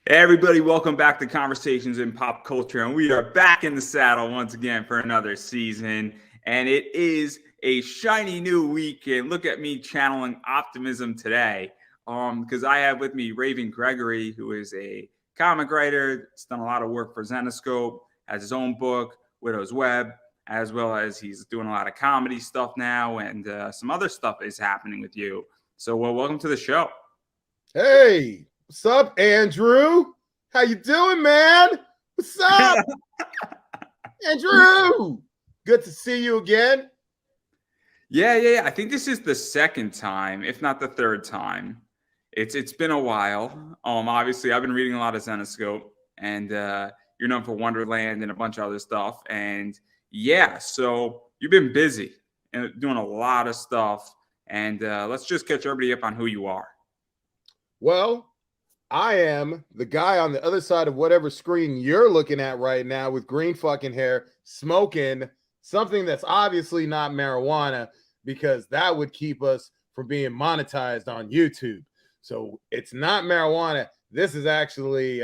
Hey everybody, welcome back to Conversations in Pop Culture. And we are back in the saddle once again for another season. And it is a shiny new week. And look at me channeling optimism today. Because I have with me Raven Gregory, who is a comic writer, has done a lot of work for Zenescope, has his own book, Widow's Web, as well as he's doing a lot of comedy stuff now, and some other stuff is happening with you. So, welcome to the show. Hey, what's up, Andrew? How you doing, man? What's up, Andrew? Good to see you again. Yeah. I think this is the second time, if not the third time. It's been a while. Obviously, I've been reading a lot of Zenescope, and you're known for Wonderland and a bunch of other stuff. And yeah, so you've been busy and doing a lot of stuff. And let's just catch everybody up on who you are. Well, I am the guy on the other side of whatever screen you're looking at right now with green fucking hair, smoking something that's obviously not marijuana because that would keep us from being monetized on YouTube. So it's not marijuana. This is actually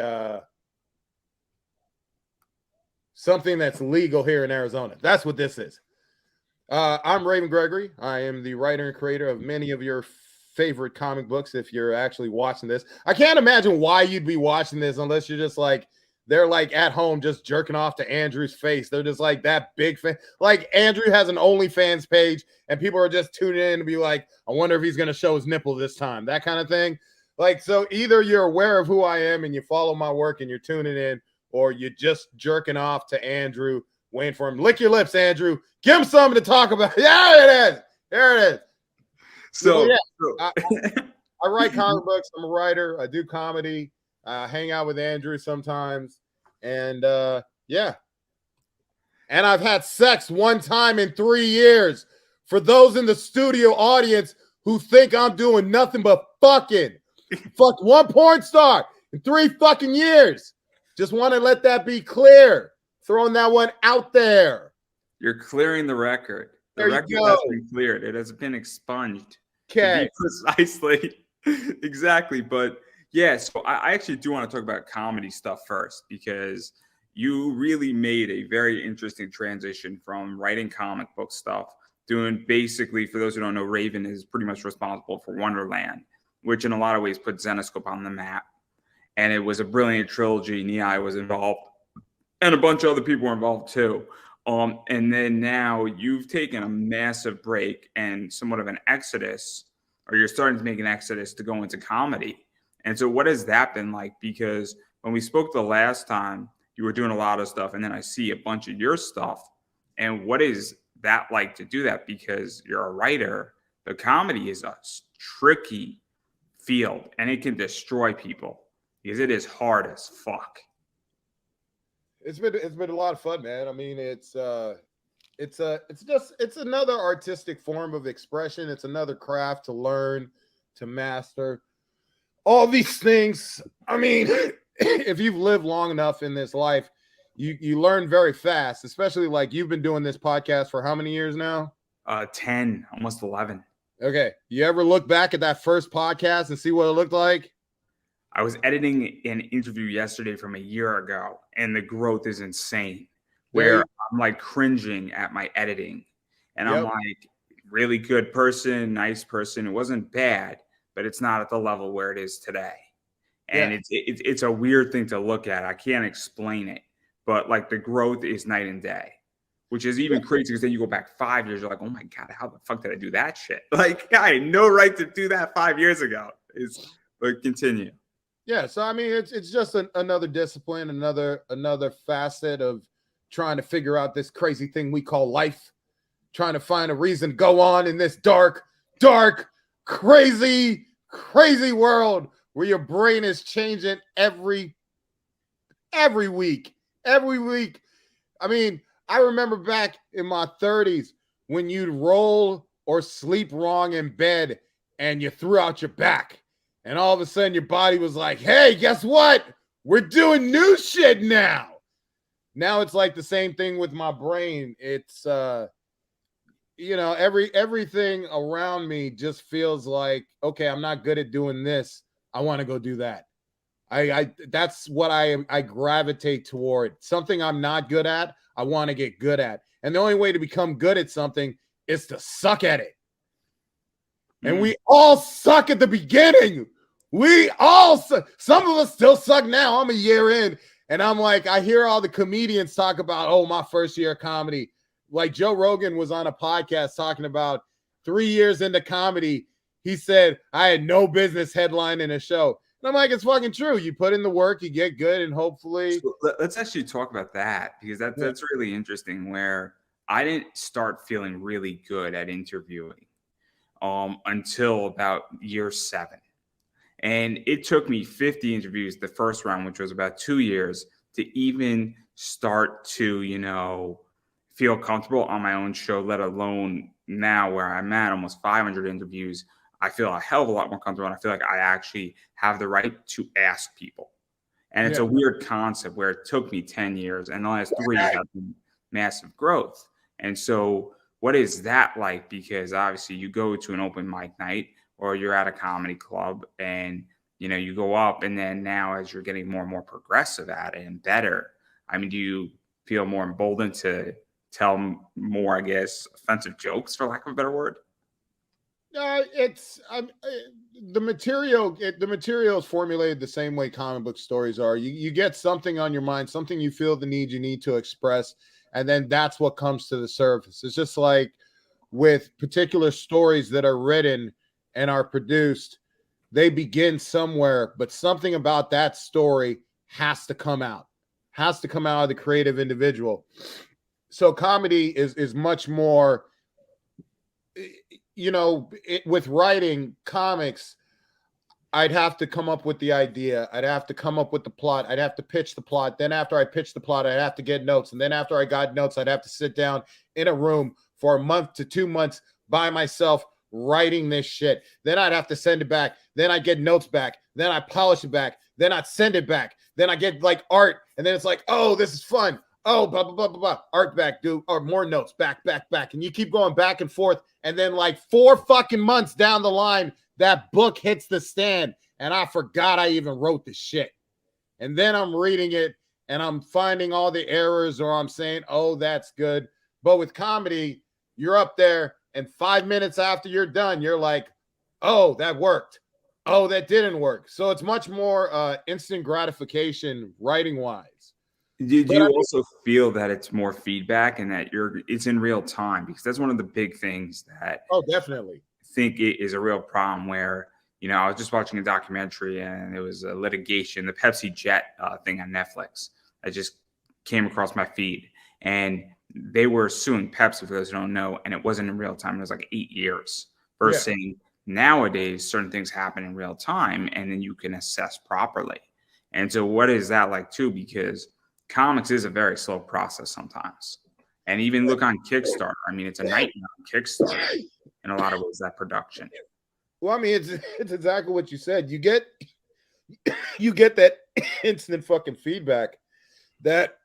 something that's legal here in Arizona. That's what this is. I'm Raven Gregory. I am the writer and creator of many of your favorite comic books. If you're actually watching this, I can't imagine why you'd be watching this unless you're just like, they're like at home just jerking off to Andrew's face. They're just like that big fan. Like Andrew has an OnlyFans page and people are just tuning in to be like, I wonder if he's going to show his nipple this time, that kind of thing. Like, so either you're aware of who I am and you follow my work and you're tuning in, or you're just jerking off to Andrew, waiting for him. Lick your lips, Andrew. Give him something to talk about. Yeah, it is. There it is. So, yeah, I write comic books. I'm a writer. I do comedy. I hang out with Andrew sometimes. And yeah. And I've had sex one time in 3 years. For those in the studio audience who think I'm doing nothing but fucking. Fucked one porn star in 3 fucking years. Just want to let that be clear. Throwing that one out there. You're clearing the record. The record has been cleared. It has been expunged. Okay. To be precisely. Exactly. But yeah, so I actually do want to talk about comedy stuff first, because you really made a very interesting transition from writing comic book stuff, doing basically, for those who don't know, Raven is pretty much responsible for Wonderland, which in a lot of ways put Zenescope on the map. And it was a brilliant trilogy. Nihai was involved, and a bunch of other people were involved too. And then now you've taken a massive break and somewhat of an exodus, or you're starting to make an exodus to go into comedy. And so what has that been like? Because when we spoke the last time, you were doing a lot of stuff, and then I see a bunch of your stuff. And what is that like to do that? Because you're a writer. The comedy is a tricky field, and it can destroy people because it is hard as fuck. It's been a lot of fun, man. I mean, it's another artistic form of expression. It's another craft to learn, to master. All these things. I mean, if you've lived long enough in this life, you learn very fast, especially like you've been doing this podcast for how many years now? 10, almost 11. Okay. You ever look back at that first podcast and see what it looked like? I was editing an interview yesterday from a year ago, and the growth is insane. Where I'm like cringing at my editing, and I'm like, really good person, nice person. It wasn't bad, but it's not at the level where it is today. And it's a weird thing to look at. I can't explain it, but like the growth is night and day, which is even crazy because then you go back 5 years, you're like, oh my God, how the fuck did I do that shit? Like, I had no right to do that 5 years ago. But continue. Yeah, so I mean, it's just another discipline, another facet of trying to figure out this crazy thing we call life, trying to find a reason to go on in this dark, crazy world where your brain is changing every week. I mean, I remember back in my 30s when you'd roll or sleep wrong in bed and you threw out your back. And all of a sudden your body was like, hey, guess what? We're doing new shit now. Now it's like the same thing with my brain. It's, everything around me just feels like, okay, I'm not good at doing this. I want to go do that. I that's what I gravitate toward. Something I'm not good at, I want to get good at. And the only way to become good at something is to suck at it. And we all suck at the beginning. We all suck. Some of us still suck now. I'm a year in, and I'm like, I hear all the comedians talk about, oh, my first year of comedy. Like Joe Rogan was on a podcast talking about 3 years into comedy. He said, I had no business headlining a show. And I'm like, it's fucking true. You put in the work, you get good, and hopefully. So let's actually talk about that, because that's really interesting, where I didn't start feeling really good at interviewing until about year 7. And it took me 50 interviews, the first round, which was about 2 years, to even start to, feel comfortable on my own show, let alone now where I'm at almost 500 interviews. I feel a hell of a lot more comfortable, and I feel like I actually have the right to ask people. And it's a weird concept where it took me 10 years, and the last 3 have been massive growth. And so what is that like? Because obviously you go to an open mic night, or you're at a comedy club, and you go up, and then now as you're getting more and more progressive at it and better, I mean, do you feel more emboldened to tell more, I guess, offensive jokes, for lack of a better word? It's the material. The material is formulated the same way comic book stories are. You get something on your mind, something you feel the need you need to express, and then that's what comes to the surface. It's just like with particular stories that are written and are produced, they begin somewhere, but something about that story has to come out of the creative individual. So comedy is much more, with writing comics, I'd have to come up with the idea. I'd have to come up with the plot. I'd have to pitch the plot. Then after I pitch the plot, I'd have to get notes. And then after I got notes, I'd have to sit down in a room for a month to 2 months by myself writing this shit. Then I'd have to send it back. Then I get notes back. Then I polish it back. Then I'd send it back. Then I get like art. And then it's like, oh, this is fun. Oh, blah, blah, blah, blah, blah. Art back, dude. Or more notes, back. And you keep going back and forth. And then like 4 fucking months down the line, that book hits the stand. And I forgot I even wrote the shit. And then I'm reading it and I'm finding all the errors, or I'm saying, oh, that's good. But with comedy, you're up there, and 5 minutes after you're done, you're like, oh, that worked. Oh, that didn't work. So it's much more instant gratification writing wise. Do you also feel that it's more feedback and that it's in real time? Because that's one of the big things that definitely I think it is a real problem where, I was just watching a documentary, and it was a litigation, the Pepsi Jet thing on Netflix. I just came across my feed, and they were suing Pepsi, for those who don't know, and it wasn't in real time. It was like 8 years. First saying nowadays, certain things happen in real time, and then you can assess properly. And so what is that like too? Because comics is a very slow process sometimes. And even look on Kickstarter. I mean, it's a nightmare on Kickstarter in a lot of ways, that production. Well, I mean, it's exactly what you said. You get that instant fucking feedback that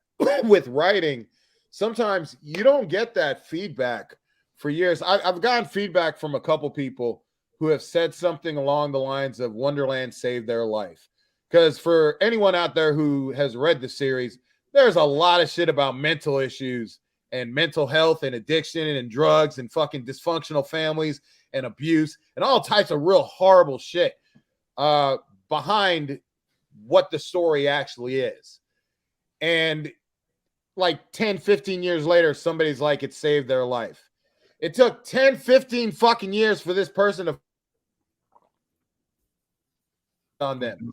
with writing, sometimes you don't get that feedback for years. I've gotten feedback from a couple people who have said something along the lines of Wonderland saved their life. Because for anyone out there who has read the series, there's a lot of shit about mental issues and mental health and addiction and drugs and fucking dysfunctional families and abuse and all types of real horrible shit behind what the story actually is. And like 10, 15 years later, somebody's like, it saved their life. It took 10, 15 fucking years for this person to on them.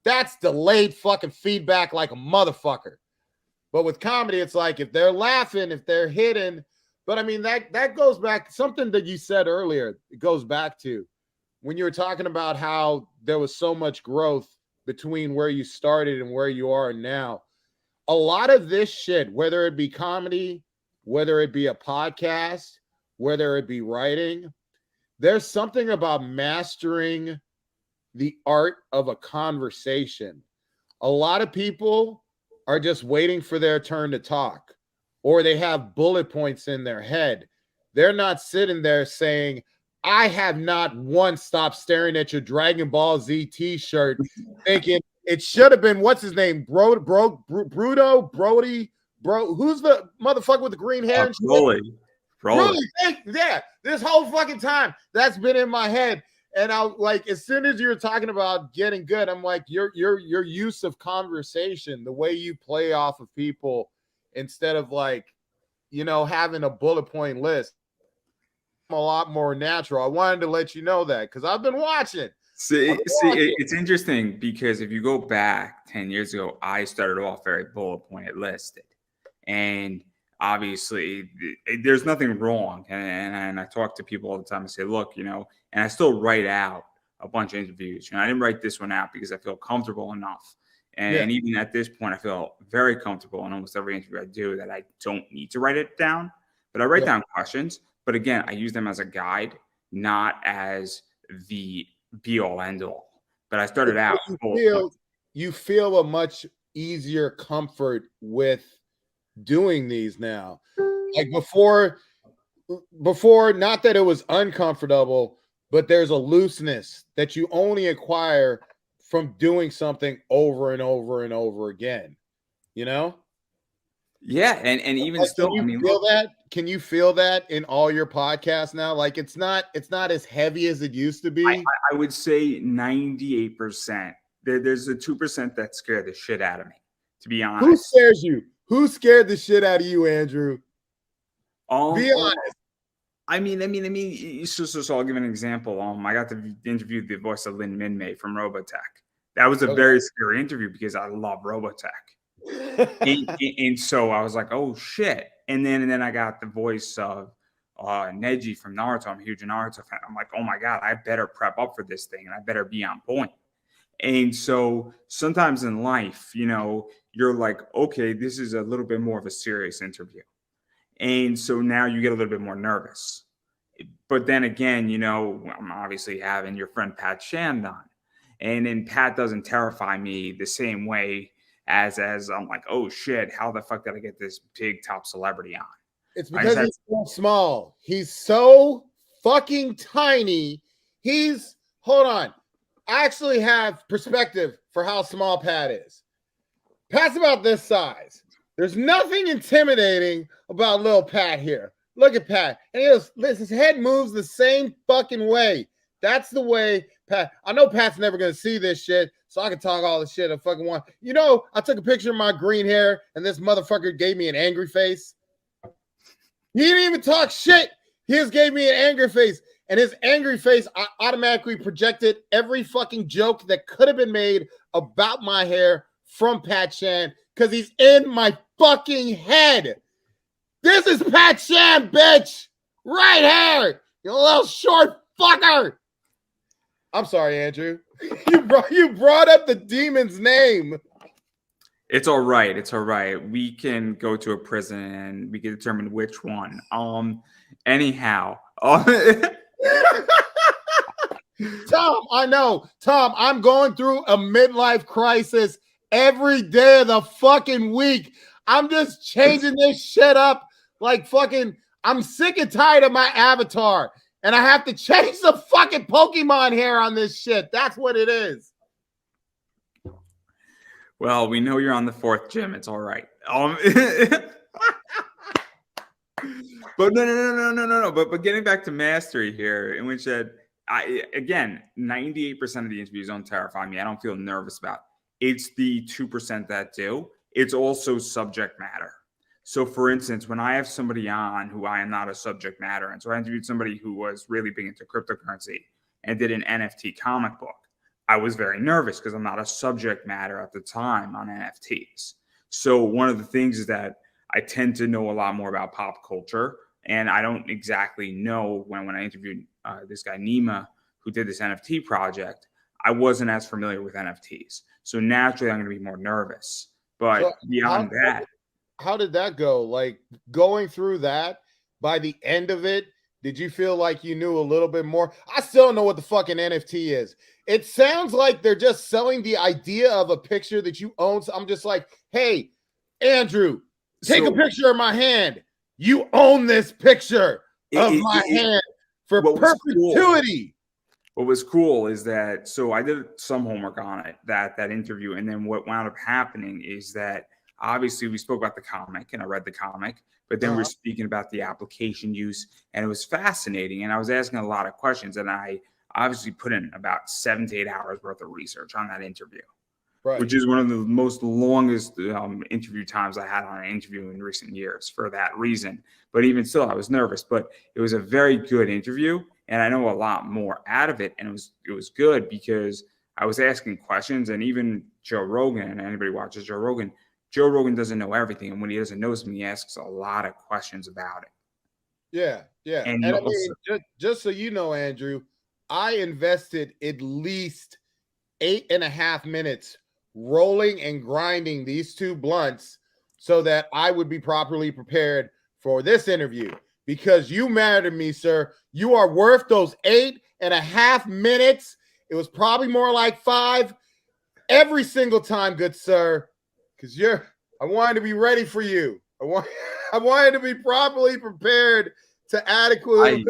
That's delayed fucking feedback like a motherfucker. But with comedy, it's like if they're laughing, if they're hitting. But I mean, that goes back to something that you said earlier. It goes back to when you were talking about how there was so much growth between where you started and where you are now. A lot of this shit, whether it be comedy, whether it be a podcast, whether it be writing, there's something about mastering the art of a conversation. A lot of people are just waiting for their turn to talk, or they have bullet points in their head. They're not sitting there saying, I have not once stopped staring at your Dragon Ball Z t-shirt thinking It should have been what's his name, Bruto, Brody, bro. Who's the motherfucker with the green hair? And Broly. Yeah. This whole fucking time that's been in my head, and I like as soon as you're talking about getting good, I'm like your use of conversation, the way you play off of people instead of like having a bullet point list, a lot more natural. I wanted to let you know that because I've been watching. It's interesting because if you go back 10 years ago, I started off very bullet pointed listed. And obviously, there's nothing wrong. And I talk to people all the time and say, look, and I still write out a bunch of interviews. I didn't write this one out because I feel comfortable enough. And even at this point, I feel very comfortable in almost every interview I do that I don't need to write it down. But I write down questions. But again, I use them as a guide, not as the be all end all. But I started out. You feel a much easier comfort with doing these now. Like before, not that it was uncomfortable, but there's a looseness that you only acquire from doing something over and over and over again. Yeah, and even like, still, can you feel that in all your podcasts now? Like it's not as heavy as it used to be. I would say 98%. There's a 2% that scare the shit out of me, to be honest. Who scares you? Who scared the shit out of you, Andrew? Be honest. I mean, so I'll give an example. I got to interview the voice of Lin Minmay from Robotech. That was a very scary interview because I love Robotech. and so I was like, oh shit. And then I got the voice of Neji from Naruto. I'm a huge Naruto fan. I'm like, oh my God, I better prep up for this thing and I better be on point. And so sometimes in life, you're like, okay, this is a little bit more of a serious interview. And so now you get a little bit more nervous. But then again, I'm obviously having your friend Pat Shand on. And then Pat doesn't terrify me the same way as I'm like, oh shit, how the fuck did I get this big top celebrity on? It's because he's so small. He's so fucking tiny. Hold on. I actually have perspective for how small Pat is. Pat's about this size. There's nothing intimidating about little Pat here. Look at Pat. And his head moves the same fucking way. That's the way Pat. I know Pat's never going to see this shit, so I can talk all the shit I fucking want. I took a picture of my green hair, and this motherfucker gave me an angry face. He didn't even talk shit. He just gave me an angry face. And his angry face, I automatically projected every fucking joke that could have been made about my hair from Pat Shand because he's in my fucking head. This is Pat Shand, bitch. Right here. You little short fucker. I'm sorry, Andrew. You brought up the demon's name. It's all right. It's all right. We can go to a prison and we can determine which one. Anyhow. Tom, I know. Tom, I'm going through a midlife crisis every day of the fucking week. I'm just changing this shit up like fucking, I'm sick and tired of my avatar. And I have to change the fucking Pokemon hair on this shit. That's what it is. Well, we know you're on the 4th gym. It's all right. But no. But getting back to mastery here, in which that 98% of the interviews don't terrify me. I don't feel nervous about it. It's the 2% that do. It's also subject matter. So, for instance, when I have somebody on who I am not a subject matter, and so I interviewed somebody who was really big into cryptocurrency and did an NFT comic book, I was very nervous because I'm not a subject matter at the time on NFTs. So one of the things is that I tend to know a lot more about pop culture, and I don't exactly know when I interviewed this guy Nima, who did this NFT project, I wasn't as familiar with NFTs. So naturally, I'm going to be more nervous. But so beyond that. How did that go? Like going through that, by the end of it, did you feel like you knew a little bit more? I still don't know what the fucking NFT is. It sounds like they're just selling the idea of a picture that you own. So I'm just like, hey, Andrew, take a picture of my hand. You own this picture of my hand for perpetuity. what was cool is that, so I did some homework on it, that interview, and then what wound up happening is that obviously we spoke about the comic, and I read the comic, but then we're speaking about the application use, and it was fascinating, and I was asking a lot of questions, and I obviously put in about 7 to 8 hours worth of research on that interview. Right. Which is one of the most longest interview times I had on an interview in recent years for that reason. But even still, I was nervous. But it was a very good interview, and I know a lot more out of it. And it was good because I was asking questions, and even Joe Rogan, and anybody watches Joe Rogan doesn't know everything, and when he doesn't know something, he asks a lot of questions about it. Yeah, yeah. And And I also, mean, just so you know, Andrew, I invested at least 8.5 minutes rolling and grinding these 2 blunts so that I would be properly prepared for this interview, because you matter to me, sir. You are worth those 8.5 minutes. It was probably more like 5 every single time, good sir, because I wanted to be ready for you. I wanted to be properly prepared to adequately.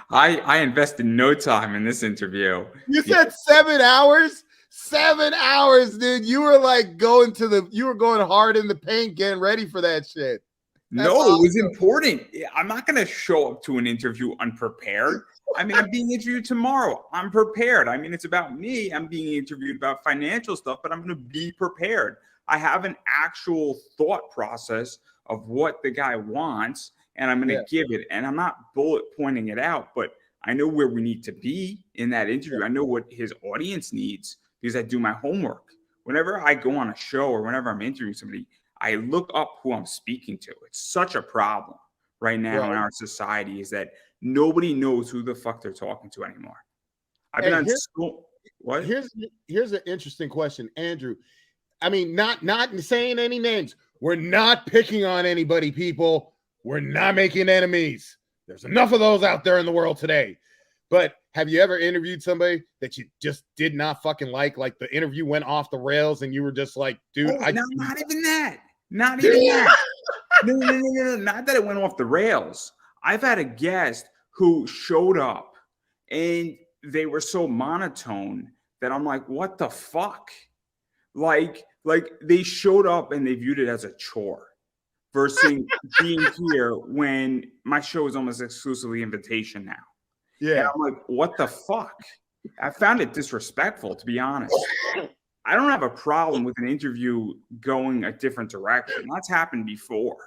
I invested no time in this interview. You said 7 hours? 7 hours, dude. You were like you were going hard in the paint, getting ready for that shit. No, it was important. I'm not going to show up to an interview unprepared. I mean, I'm being interviewed tomorrow. I'm prepared. I mean, it's about me. I'm being interviewed about financial stuff, but I'm going to be prepared. I have an actual thought process of what the guy wants, and I'm going to give it. And I'm not bullet pointing it out, but I know where we need to be in that interview. I know what his audience needs because I do my homework. Whenever I go on a show or whenever I'm interviewing somebody, I look up who I'm speaking to. It's such a problem right now in our society is that nobody knows who the fuck they're talking to anymore. I've been on school. What? Here's an interesting question, Andrew. I mean, not saying any names. We're not picking on anybody, people. We're not making enemies. There's enough of those out there in the world today. But have you ever interviewed somebody that you just did not fucking like? Like the interview went off the rails and you were just like, dude, not even that. Not even that. No. Not that it went off the rails. I've had a guest who showed up and they were so monotone that I'm like, what the fuck? Like they showed up and they viewed it as a chore versus being here when my show is almost exclusively invitation now. Yeah. And I'm like, what the fuck? I found it disrespectful, to be honest. I don't have a problem with an interview going a different direction. That's happened before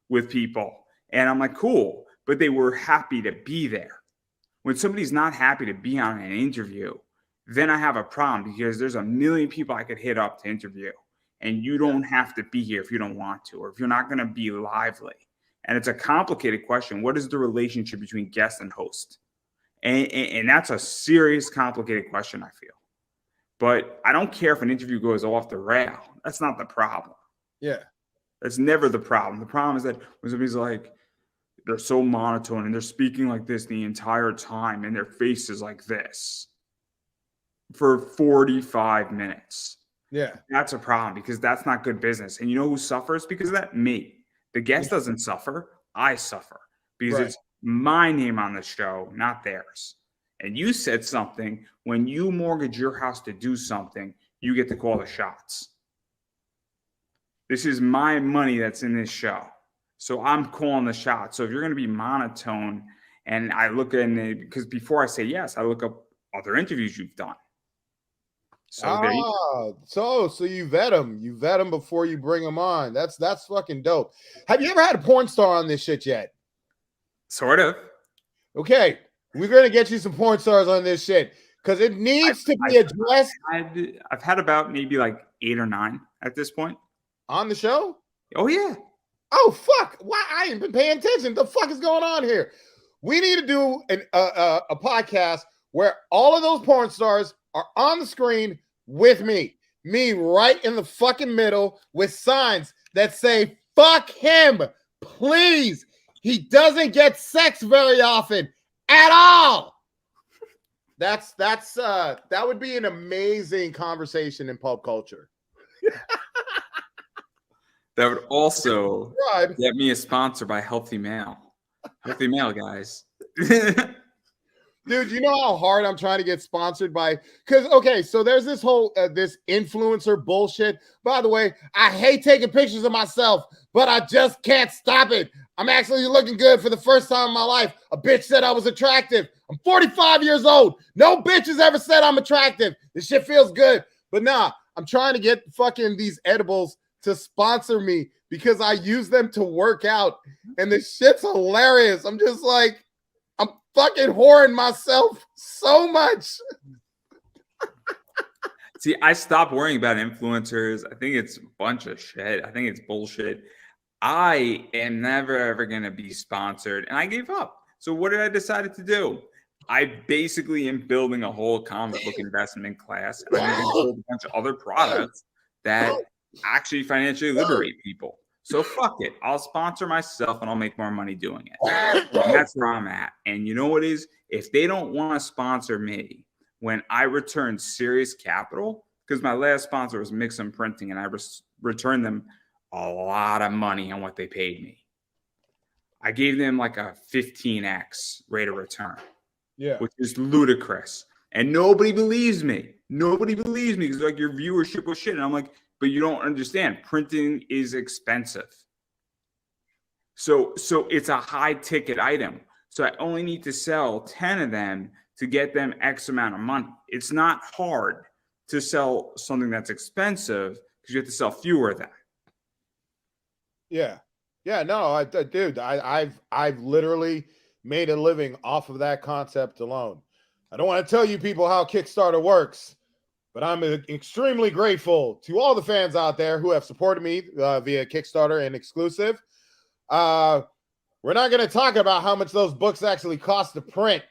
with people. And I'm like, cool. But they were happy to be there. When somebody's not happy to be on an interview, then I have a problem because there's a million people I could hit up to interview. And you don't have to be here if you don't want to, or if you're not going to be lively. And it's a complicated question. What is the relationship between guest and host? And that's a serious, complicated question, I feel. But I don't care if an interview goes off the rail. That's not the problem. Yeah. That's never the problem. The problem is that when somebody's like, they're so monotone and they're speaking like this the entire time and their face is like this for 45 minutes. Yeah. That's a problem because that's not good business. And you know who suffers because of that? Me. The guest doesn't suffer. I suffer because it's my name on the show, not theirs. And you said something, when you mortgage your house to do something, you get to call the shots. This is my money that's in this show. So I'm calling the shots. So if you're going to be monotone, and I look at it, because before I say yes, I look up other interviews you've done. So so you vet them. You vet them before you bring them on. That's fucking dope. Have you ever had a porn star on this shit yet? Sort of. Okay. We're going to get you some porn stars on this shit because it needs to be addressed. I've had about maybe like 8 or 9 at this point. On the show? Oh, yeah. Oh, fuck. Why? I ain't been paying attention. The fuck is going on here? We need to do a podcast where all of those porn stars are on the screen with me. Me right in the fucking middle with signs that say, fuck him, please. He doesn't get sex very often. At all. That would be an amazing conversation in pop culture. That would also get me a sponsor by Healthy Male. Healthy Male, guys. Dude, you know how hard I'm trying to get sponsored by? Because, okay, so there's this whole, this influencer bullshit. By the way, I hate taking pictures of myself, but I just can't stop it. I'm actually looking good for the first time in my life. A bitch said I was attractive. I'm 45 years old. No bitch has ever said I'm attractive. This shit feels good. But nah, I'm trying to get fucking these edibles to sponsor me because I use them to work out. And this shit's hilarious. I'm just like, I'm fucking whoring myself so much. See, I stopped worrying about influencers. I think it's a bunch of shit. I think it's bullshit. I am never ever going to be sponsored, and I gave up. So what did I decide to do? I basically am building a whole comic book investment class, and I'm going to build a bunch of other products that actually financially liberate people. So fuck it. I'll sponsor myself and I'll make more money doing it. And that's where I'm at. And you know what is? If they don't want to sponsor me when I return serious capital, because my last sponsor was Mixum Printing, and I returned them a lot of money on what they paid me. I gave them like a 15x rate of return, which is ludicrous. And nobody believes me. Nobody believes me because like your viewership was shit. And I'm like, but you don't understand. Printing is expensive. So it's a high ticket item. So I only need to sell 10 of them to get them X amount of money. It's not hard to sell something that's expensive because you have to sell fewer of them. Yeah. Yeah, no, dude, I've literally made a living off of that concept alone. I don't want to tell you people how Kickstarter works, but I'm extremely grateful to all the fans out there who have supported me via Kickstarter and exclusive. We're not going to talk about how much those books actually cost to print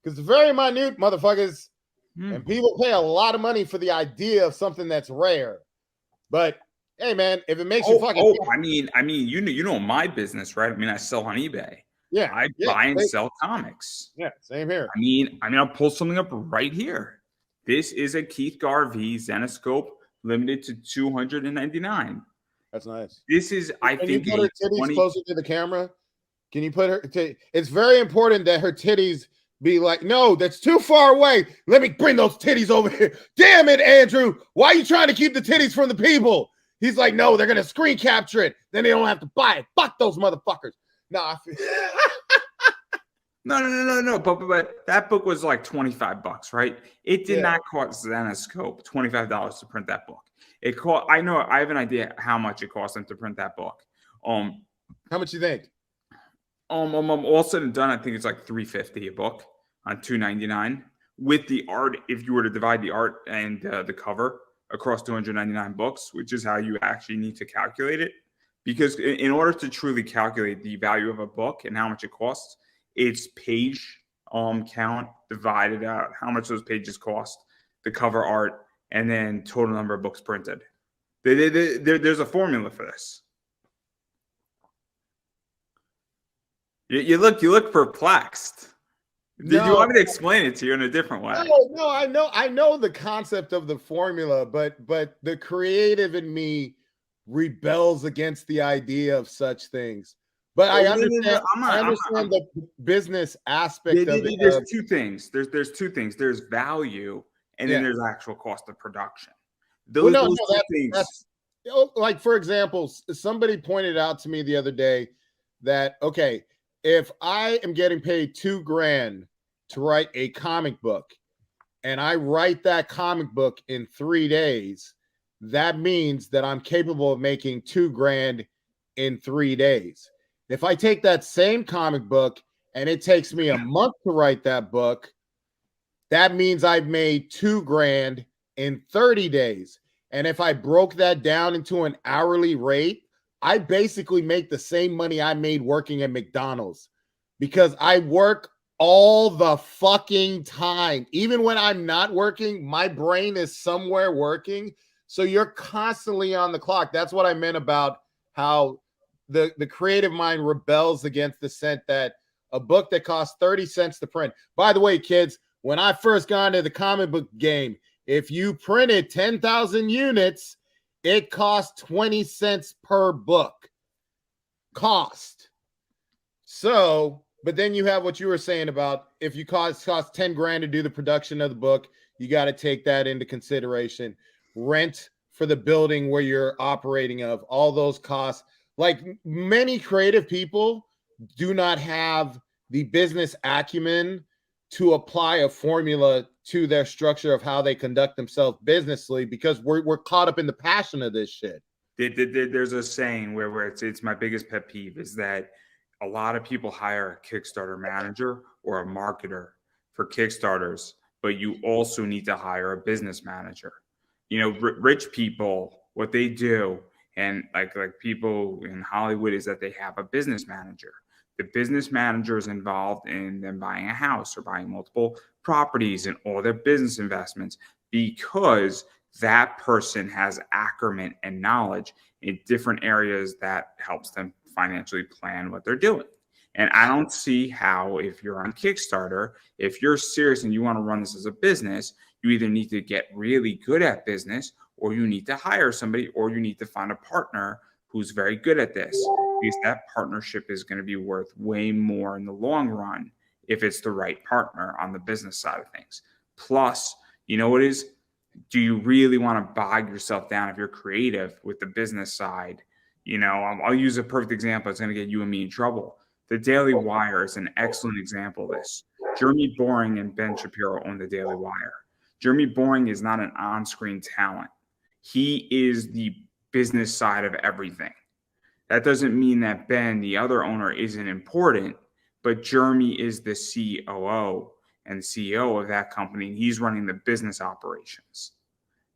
because it's very minute, motherfuckers. And people pay a lot of money for the idea of something that's rare. But hey, man, if it makes you fucking... I mean, you know my business, right? I mean, I sell on eBay. Yeah. I buy and sell comics. Yeah, same here. I mean, I'll pull something up right here. This is a Keith Garvey Zenescope limited to 299. That's nice. This is, I Can think, you put her titties closer to the camera? Can you put her? It's very important that her titties be like, no, that's too far away. Let me bring those titties over here. Damn it, Andrew. Why are you trying to keep the titties from the people? He's like, no, they're going to screen capture it. Then they don't have to buy it. Fuck those motherfuckers. No, I feel... No. But that book was like $25, right? It did not cost Zenescope $25 to print that book. It cost. I know. I have an idea how much it cost them to print that book. How much you think? All said and done, I think it's like $350 a book on $299 with the art. If you were to divide the art and the cover across 299 books, which is how you actually need to calculate it, because in order to truly calculate the value of a book and how much it costs, it's page count divided out how much those pages cost, the cover art, and then total number of books printed. There's a formula for this. You look perplexed. Did you want me to explain it to you in a different way? No, I know the concept of the formula, but the creative in me rebels against the idea of such things. But I understand. I understand the business aspect of it. There's two things. There's two things. There's value, and then there's actual cost of production. Those two things. Like, for example, somebody pointed out to me the other day that, okay, if I am getting paid $2,000 to write a comic book, and I write that comic book in 3 days, that means that I'm capable of making $2,000 in 3 days. If I take that same comic book and it takes me a month to write that book, that means I've made $2,000 in 30 days. And if I broke that down into an hourly rate, I basically make the same money I made working at McDonald's because I work all the fucking time. Even when I'm not working, my brain is somewhere working. So you're constantly on the clock. That's what I meant about how the creative mind rebels against the sense that a book that costs 30 cents to print. By the way, kids, when I first got into the comic book game, if you printed 10,000 units, it cost 20 cents per book. Cost. So But then you have what you were saying about if you cost $10,000 to do the production of the book, you got to take that into consideration. Rent for the building where you're operating of, all those costs. Like many creative people do not have the business acumen to apply a formula to their structure of how they conduct themselves businessly, because we're caught up in the passion of this shit. There's a saying where it's my biggest pet peeve is that a lot of people hire a Kickstarter manager or a marketer for Kickstarters, but you also need to hire a business manager. You know, rich people, what they do, and like people in Hollywood, is that they have a business manager. The business manager is involved in them buying a house or buying multiple properties and all their business investments, because that person has acumen and knowledge in different areas that helps them financially plan what they're doing. And I don't see how, if you're on Kickstarter, if you're serious and you want to run this as a business, you either need to get really good at business, or you need to hire somebody, or you need to find a partner who's very good at this, because that partnership is going to be worth way more in the long run if it's the right partner on the business side of things. Plus, you know what is? Do you really want to bog yourself down if you're creative with the business side? You know, I'll use a perfect example. It's going to get you and me in trouble. The Daily Wire is an excellent example of this. Jeremy Boring and Ben Shapiro own the Daily Wire. Jeremy Boring is not an on-screen talent. He is the business side of everything. That doesn't mean that Ben, the other owner, isn't important, but Jeremy is the COO and CEO of that company, and he's running the business operations.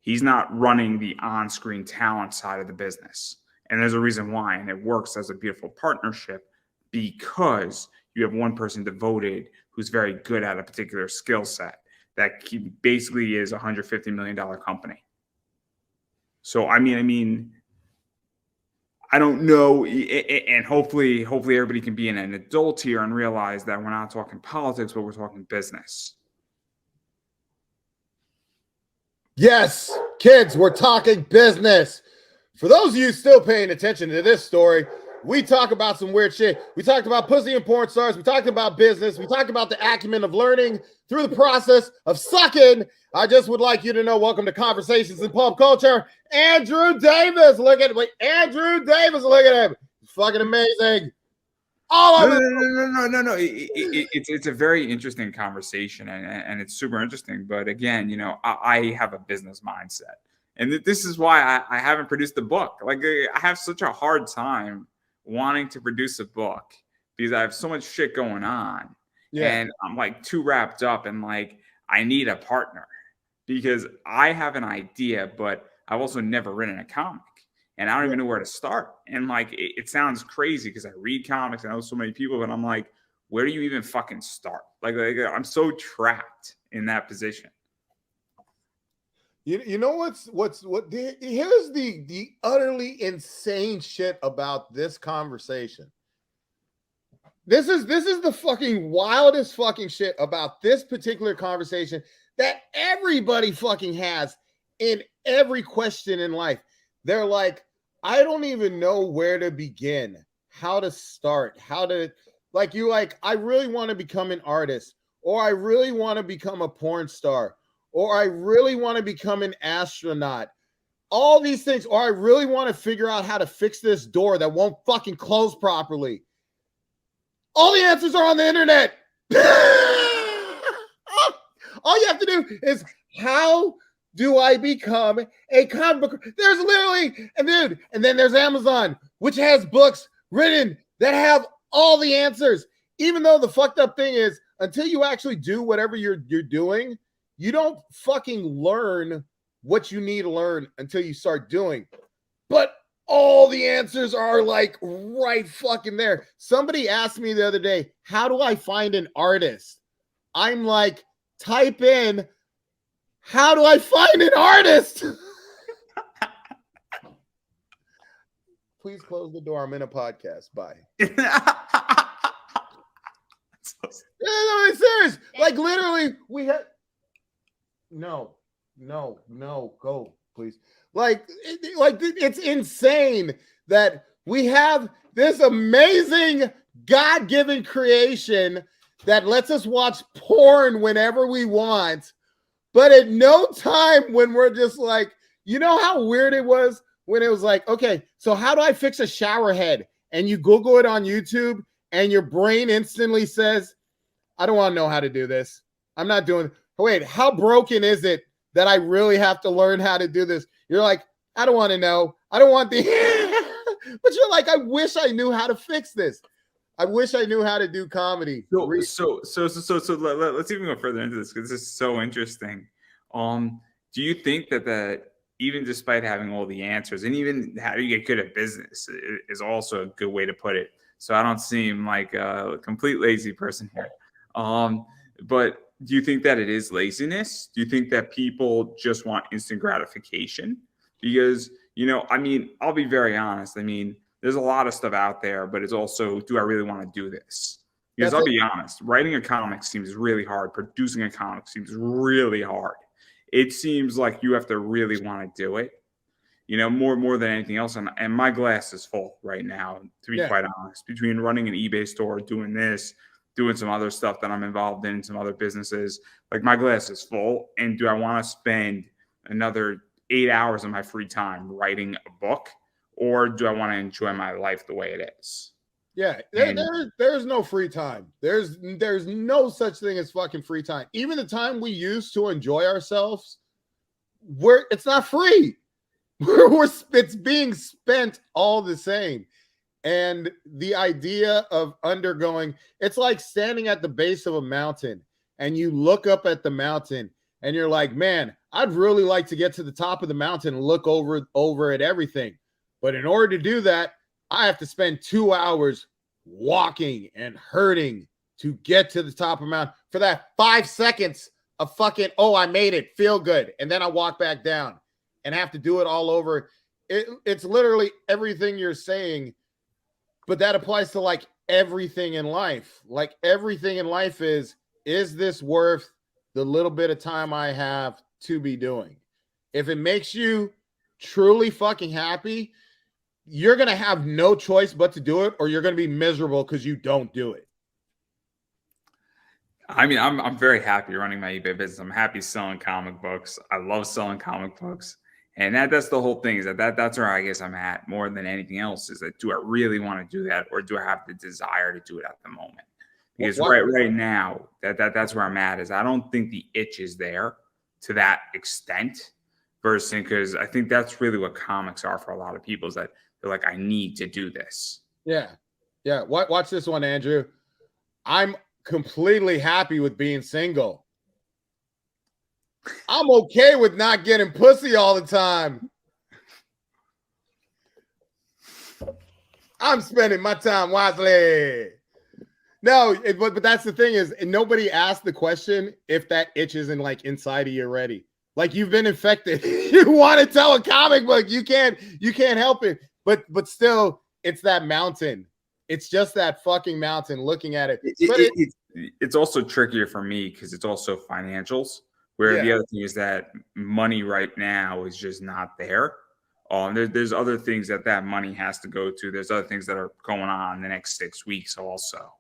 He's not running the on-screen talent side of the business. And there's a reason why, and it works as a beautiful partnership, because you have one person devoted who's very good at a particular skill set that basically is a $150 million company. So, I mean, I don't know, and hopefully everybody can be an adult here and realize that we're not talking politics, but we're talking business. Yes, kids, we're talking business. For those of you still paying attention to this story, we talk about some weird shit. We talked about pussy and porn stars. We talked about business. We talked about the acumen of learning through the process of sucking. I just would like you to know, welcome to Conversations in Pop Culture. Andrew Davis, Andrew Davis, look at him. It's fucking amazing. All of it. No. It's a very interesting conversation, and it's super interesting. But again, you know, I have a business mindset, and this is why I haven't produced the book. Like, I have such a hard time wanting to produce a book because I have so much shit going on, and I'm like too wrapped up, and like I need a partner because I have an idea, but I've also never written a comic. And I don't even know where to start. And like, it sounds crazy because I read comics, I know so many people, but I'm like, where do you even fucking start? Like I'm so trapped in that position. You know here's the utterly insane shit about this conversation. This is the fucking wildest fucking shit about this particular conversation that everybody fucking has in every question in life. They're like, I don't even know where to begin, how to start, I really want to become an artist, or I really want to become a porn star, or I really want to become an astronaut. All these things, or I really want to figure out how to fix this door that won't fucking close properly. All the answers are on the internet. All you have to do is, how do I become a comic book? There's literally, and then there's Amazon, which has books written that have all the answers. Even though the fucked up thing is, until you actually do whatever you're doing, you don't fucking learn what you need to learn until you start doing. But all the answers are like right fucking there. Somebody asked me the other day, how do I find an artist? I'm like, type in, how do I find an artist? Please close the door. I'm in a podcast. Bye. No, I'm serious. Like, literally, we had. No, go, please. Like, it's insane that We have this amazing God-given creation that lets us watch porn whenever we want, but at no time when we're just like, you know how weird it was when it was like, okay, so how do I fix a shower head? And you Google it on YouTube and your brain instantly says, I don't want to know how to do this. I'm not doing. Wait, how broken is it that I really have to learn how to do this? You're like, I don't want to know. I don't want the. But you're like, I wish I knew how to fix this. I wish I knew how to do comedy. So let's even go further into this because this is so interesting. Do you think that even despite having all the answers and even how do you get good at business is also a good way to put it? So I don't seem like a complete lazy person here. But do you think that it is laziness? Do you think that people just want instant gratification? Because, I mean, I'll be very honest. I mean, there's a lot of stuff out there, but it's also, do I really want to do this? Because I'll be honest, writing a comic seems really hard. Producing a comic seems really hard. It seems like you have to really want to do it, more than anything else. And my glass is full right now, to be quite honest, between running an eBay store, doing this, doing some other stuff that I'm involved in, some other businesses. Like my glass is full. And do I want to spend another 8 hours of my free time writing a book? Or do I want to enjoy my life the way it is? Yeah, there's no free time. There's no such thing as fucking free time. Even the time we use to enjoy ourselves, it's not free. It's being spent all the same. And the idea of undergoing, it's like standing at the base of a mountain and you look up at the mountain and you're like, man, I'd really like to get to the top of the mountain and look over at everything. But in order to do that, I have to spend 2 hours walking and hurting to get to the top of the mountain for that 5 seconds of fucking, oh, I made it, feel good. And then I walk back down and have to do it all over. It's literally everything you're saying, but that applies to like everything in life. Like everything in life is this worth the little bit of time I have to be doing? If it makes you truly fucking happy, you're going to have no choice but to do it, or you're going to be miserable because you don't do it. I mean, I'm very happy running my eBay business. I'm happy selling comic books. I love selling comic books. And that's the whole thing, is that's where I guess I'm at more than anything else, is that do I really want to do that, or do I have the desire to do it at the moment? Because right now, that's where I'm at, is I don't think the itch is there to that extent, versus because I think that's really what comics are for a lot of people, is that they're like, I need to do this. Yeah. Yeah. Watch this one, Andrew. I'm completely happy with being single. I'm okay with not getting pussy all the time. I'm spending my time wisely. No, but that's the thing, is nobody asked the question if that itch isn't like inside of you already. Like you've been infected. You want to tell a comic book, you can't help it. But still, it's that mountain. It's just that fucking mountain looking at it. It's also trickier for me because it's also financials. Where the other thing is that money right now is just not there. There's other things that money has to go to. There's other things that are going on in the next 6 weeks also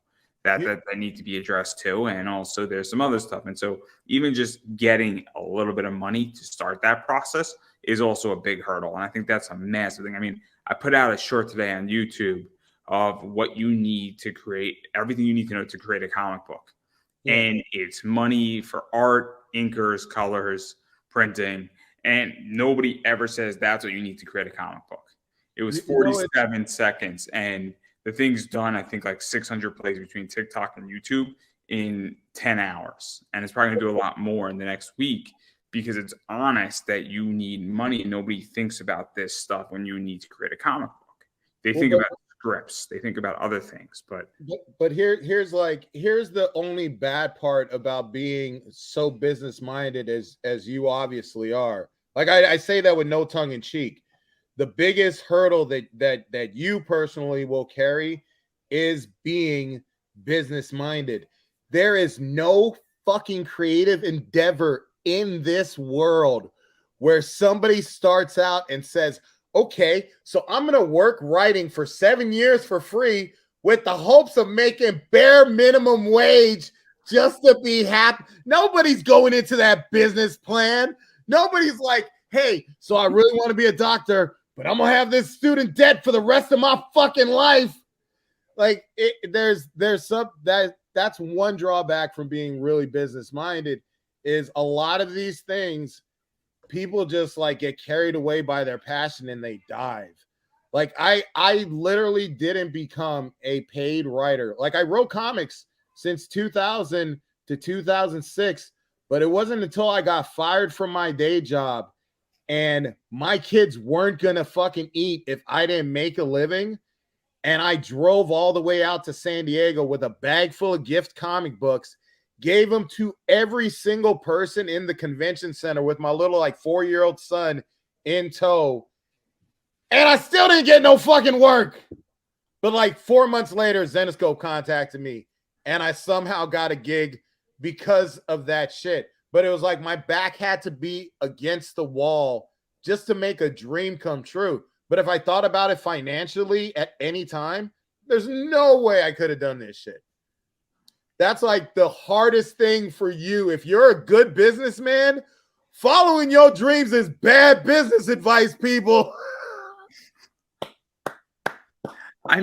that need to be addressed too. And also there's some other stuff. And so even just getting a little bit of money to start that process is also a big hurdle. And I think that's a massive thing. I mean, I put out a short today on YouTube of what you need to create, everything you need to know to create a comic book. Yeah. And it's money for art, inkers, colors, printing, and nobody ever says that's what you need to create a comic book. It was 47 seconds, and the thing's done, I think, like 600 plays between TikTok and YouTube in 10 hours. And it's probably going to do a lot more in the next week, because it's honest that you need money. Nobody thinks about this stuff when you need to create a comic book. They think about scripts, they think about other things, but here's the only bad part about being so business minded as you obviously are. Like I say that with no tongue in cheek. The biggest hurdle that you personally will carry is being business minded. There is no fucking creative endeavor in this world where somebody starts out and says, okay, so I'm going to work writing for 7 years for free with the hopes of making bare minimum wage just to be happy. Nobody's going into that business plan. Nobody's like, hey, so I really want to be a doctor, but I'm going to have this student debt for the rest of my fucking life. Like there's some that's one drawback from being really business minded is a lot of these things people just like get carried away by their passion and they dive. Like I literally didn't become a paid writer. Like I wrote comics since 2000 to 2006, but it wasn't until I got fired from my day job and my kids weren't gonna fucking eat if I didn't make a living. And I drove all the way out to San Diego with a bag full of gift comic books, gave them to every single person in the convention center with my little like 4-year-old son in tow. And I still didn't get no fucking work. But like 4 months later, Zenescope contacted me and I somehow got a gig because of that shit. But it was like my back had to be against the wall just to make a dream come true. But if I thought about it financially at any time, there's no way I could have done this shit. That's like the hardest thing for you. If you're a good businessman, following your dreams is bad business advice, people. I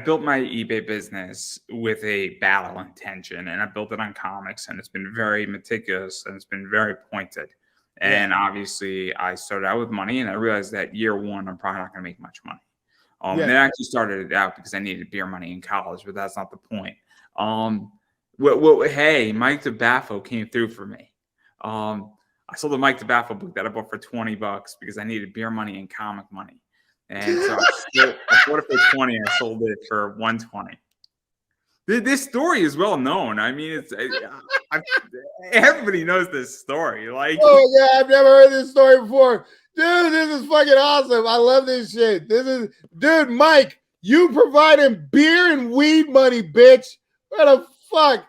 built my eBay business with a battle intention, and I built it on comics, and it's been very meticulous and it's been very pointed. And obviously, I started out with money, and I realized that year one, I'm probably not going to make much money. And I actually started it out because I needed beer money in college, but that's not the point. Hey, Mike DeBaffo came through for me. I sold the Mike DeBaffo book that I bought for $20 because I needed beer money and comic money. And so I bought it for 20. I sold it for 120. This story is well known. I mean, everybody knows this story. Like, oh yeah, I've never heard this story before, dude. This is fucking awesome. I love this shit. Dude, Mike, you providing beer and weed money, bitch. What the fuck?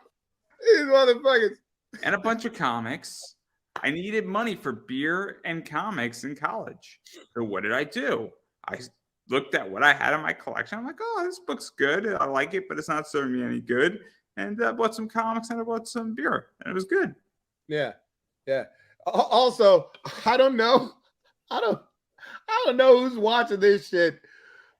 These motherfuckers. And a bunch of comics. I needed money for beer and comics in college. So what did I do? I looked at what I had in my collection. I'm like, oh, this book's good. I like it, but it's not serving me any good. And I bought some comics and I bought some beer, and it was good. Yeah. Also, I don't know who's watching this shit,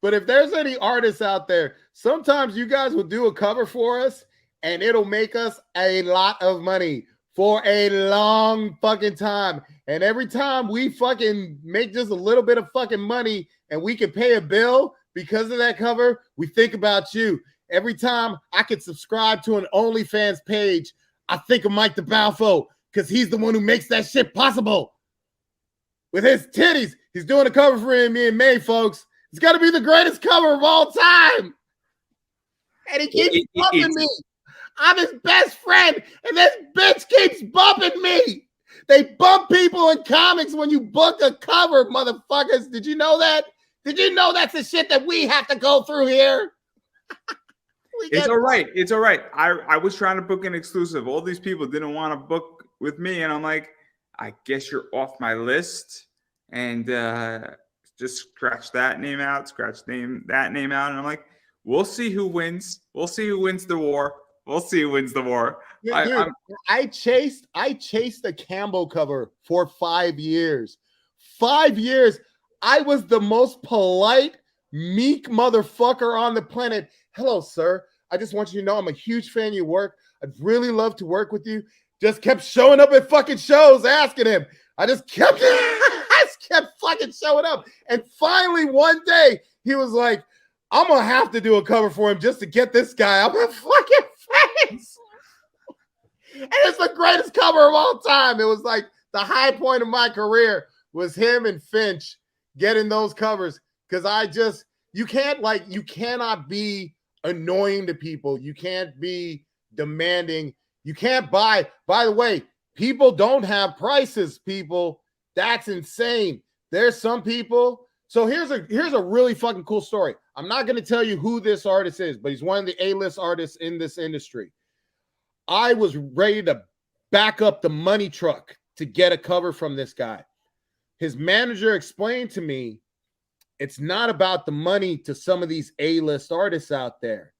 but if there's any artists out there, sometimes you guys will do a cover for us, and it'll make us a lot of money for a long fucking time. And every time we fucking make just a little bit of fucking money and we can pay a bill because of that cover, we think about you. Every time I could subscribe to an OnlyFans page, I think of Mike DeBalfo because he's the one who makes that shit possible. With his titties, he's doing a cover for me and May, folks. It's got to be the greatest cover of all time. And he keeps bumping me. I'm his best friend, and this bitch keeps bumping me. They bump people in comics when you book a cover, motherfuckers. Did you know that? Did you know that's the shit that we have to go through here? It's all right. It's all right. I was trying to book an exclusive. All these people didn't want to book with me, and I'm like, I guess you're off my list. And just scratch that name out, that name out. And I'm like, we'll see who wins. We'll see who wins the war. We'll see who wins the war. Yeah, dude, I chased the Campbell cover for 5 years. 5 years. I was the most polite, meek motherfucker on the planet. Hello, sir. I just want you to know I'm a huge fan of your work. I'd really love to work with you. Just kept showing up at fucking shows asking him. I just kept fucking showing up. And finally, one day, he was like, I'm going to have to do a cover for him just to get this guy out my fucking face. And it's the greatest cover of all time. It was like the high point of my career was him and Finch getting those covers. Because you cannot be annoying to people. You can't be demanding. You can't buy. By the way, people don't have prices, people. That's insane. There's some people. So here's a really fucking cool story. I'm not going to tell you who this artist is, but he's one of the A-list artists in this industry. I was ready to back up the money truck to get a cover from this guy. his manager explained to me, it's not about the money to some of these A-list artists out there.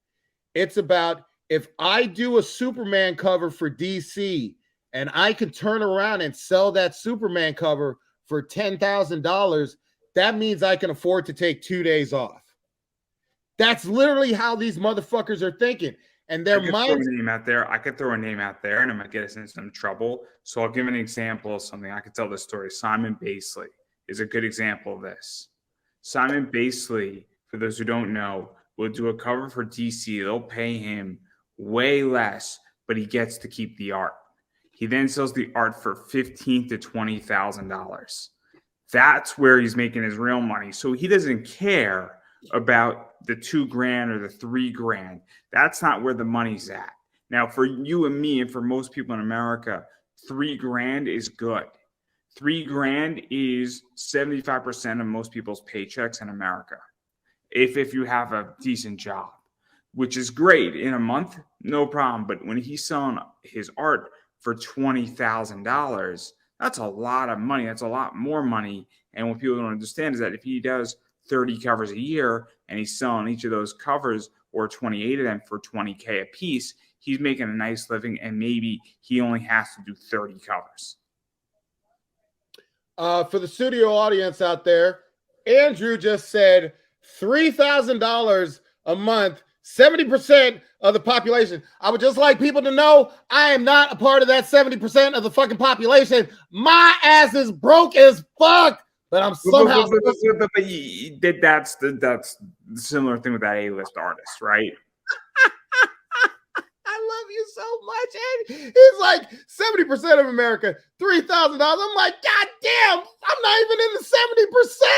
It's about, if I do a Superman cover for DC and I can turn around and sell that Superman cover for $10,000, that means I can afford to take 2 days off. That's literally how these motherfuckers are thinking. And their minds. Throw a name out there. I could throw a name out there and it might get us into some trouble. So I'll give an example of something. I could tell this story. Simon Basley is a good example of this. Simon Basley, for those who don't know, will do a cover for DC. They'll pay him way less, but he gets to keep the art. He then sells the art for $15,000 to $20,000. That's where he's making his real money. So he doesn't care about the $2,000 or the $3,000. That's not where the money's at. Now, for you and me, and for most people in America, $3,000 is good. $3,000 is 75% of most people's paychecks in America. If you have a decent job, which is great in a month, no problem. But when he's selling his art for $20,000, that's a lot of money. That's a lot more money. And what people don't understand is that if he does 30 covers a year and he's selling each of those covers or 28 of them for $20K a piece, he's making a nice living, and maybe he only has to do 30 covers. For the studio audience out there, Andrew just said $3,000 a month, 70% of the population. I would just like people to know I am not a part of that 70% of the fucking population. My ass is broke as fuck, but I'm somehow. But that's the similar thing with that A-list artist, right? I love you so much. And he's like 70% of America, $3,000. I'm like, God damn, I'm not even in the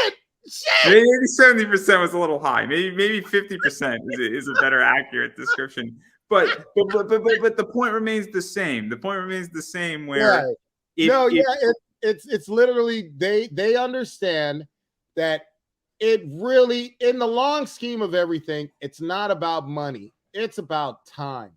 70%. Shit. Maybe 70% was a little high. Maybe 50% is a better accurate description. But the point remains the same. The point remains the same. Where it's literally they understand that it really, in the long scheme of everything, it's not about money. It's about time.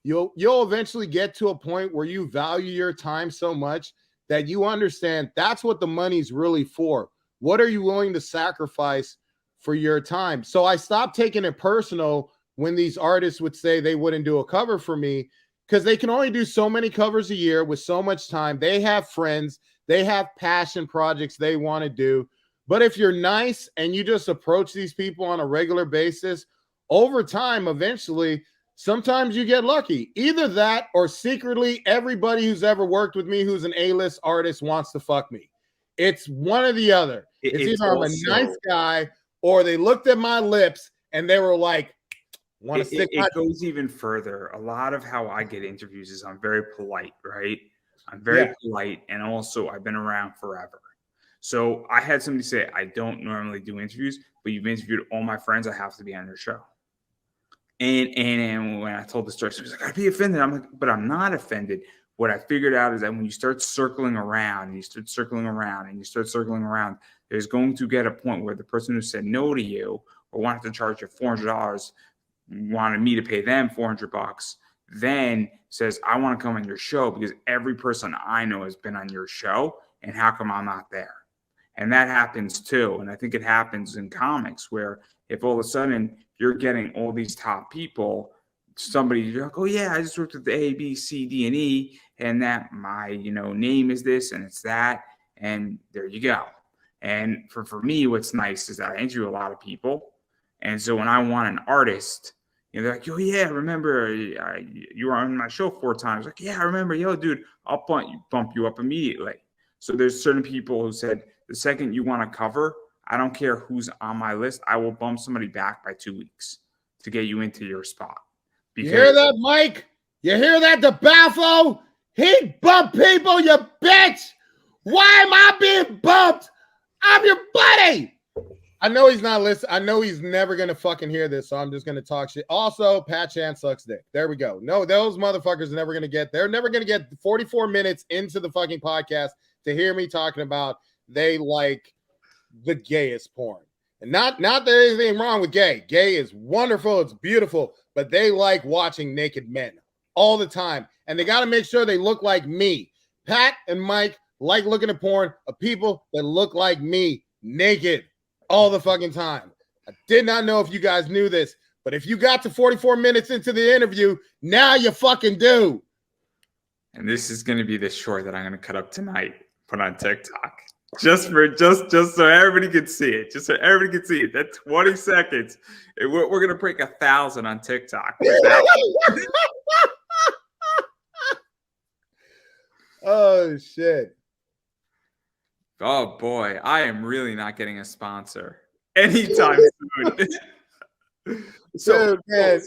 You'll eventually get to a point where you value your time so much that you understand that's what the money's really for. What are you willing to sacrifice for your time? So I stopped taking it personal when these artists would say they wouldn't do a cover for me, because they can only do so many covers a year with so much time. They have friends, they have passion projects they want to do. But if you're nice and you just approach these people on a regular basis, over time, eventually, sometimes you get lucky. Either that or secretly everybody who's ever worked with me who's an A-list artist wants to fuck me. It's one or the other. It's either I'm a nice guy or they looked at my lips and they were like, want to stick. It goes even further. A lot of how I get interviews is I'm very polite, right? I'm very polite. And also I've been around forever. So I had somebody say, I don't normally do interviews, but you've interviewed all my friends. I have to be on your show. And when I told the story, she was like, I'd be offended. I'm like, but I'm not offended. What I figured out is that when you start circling around and you start circling around and you start circling around, there's going to get a point where the person who said no to you or wanted to charge you $400, wanted me to pay them $400, then says, I want to come on your show because every person I know has been on your show, and how come I'm not there? And that happens too. And I think it happens in comics where if all of a sudden you're getting all these top people, somebody, you're like, oh yeah, I just worked with the A, B, C, D, and E, and that my, name is this and it's that, and there you go. And for me, what's nice is that I interview a lot of people. And so when I want an artist, they're like, oh yeah, remember you were on my show 4 times. Like, yeah, I remember. Yo, dude, I'll bump you up immediately. So there's certain people who said, the second you want to cover, I don't care who's on my list, I will bump somebody back by 2 weeks to get you into your spot. Because, you hear that, Mike? You hear that, DeBaffo? He bumped people, you bitch! Why am I being bumped? I'm your buddy! I know he's not listening. I know he's never going to fucking hear this, so I'm just going to talk shit. Also, Pat Chan sucks dick. There we go. No, those motherfuckers are never going to get, they're never going to get 44 minutes into the fucking podcast to hear me talking about they like the gayest porn. And not that there's anything wrong with gay. Gay is wonderful. It's beautiful. But they like watching naked men all the time. And they got to make sure they look like me. Pat and Mike like looking at porn of people that look like me naked all the fucking time. I did not know if you guys knew this, but if you got to 44 minutes into the interview, now you fucking do. And this is going to be the short that I'm going to cut up tonight, put on TikTok. Just so everybody can see it. Just so everybody can see it. That 20 seconds. We're going to break 1,000 on TikTok. Oh, shit. Oh, boy. I am really not getting a sponsor anytime soon. So, dude, man,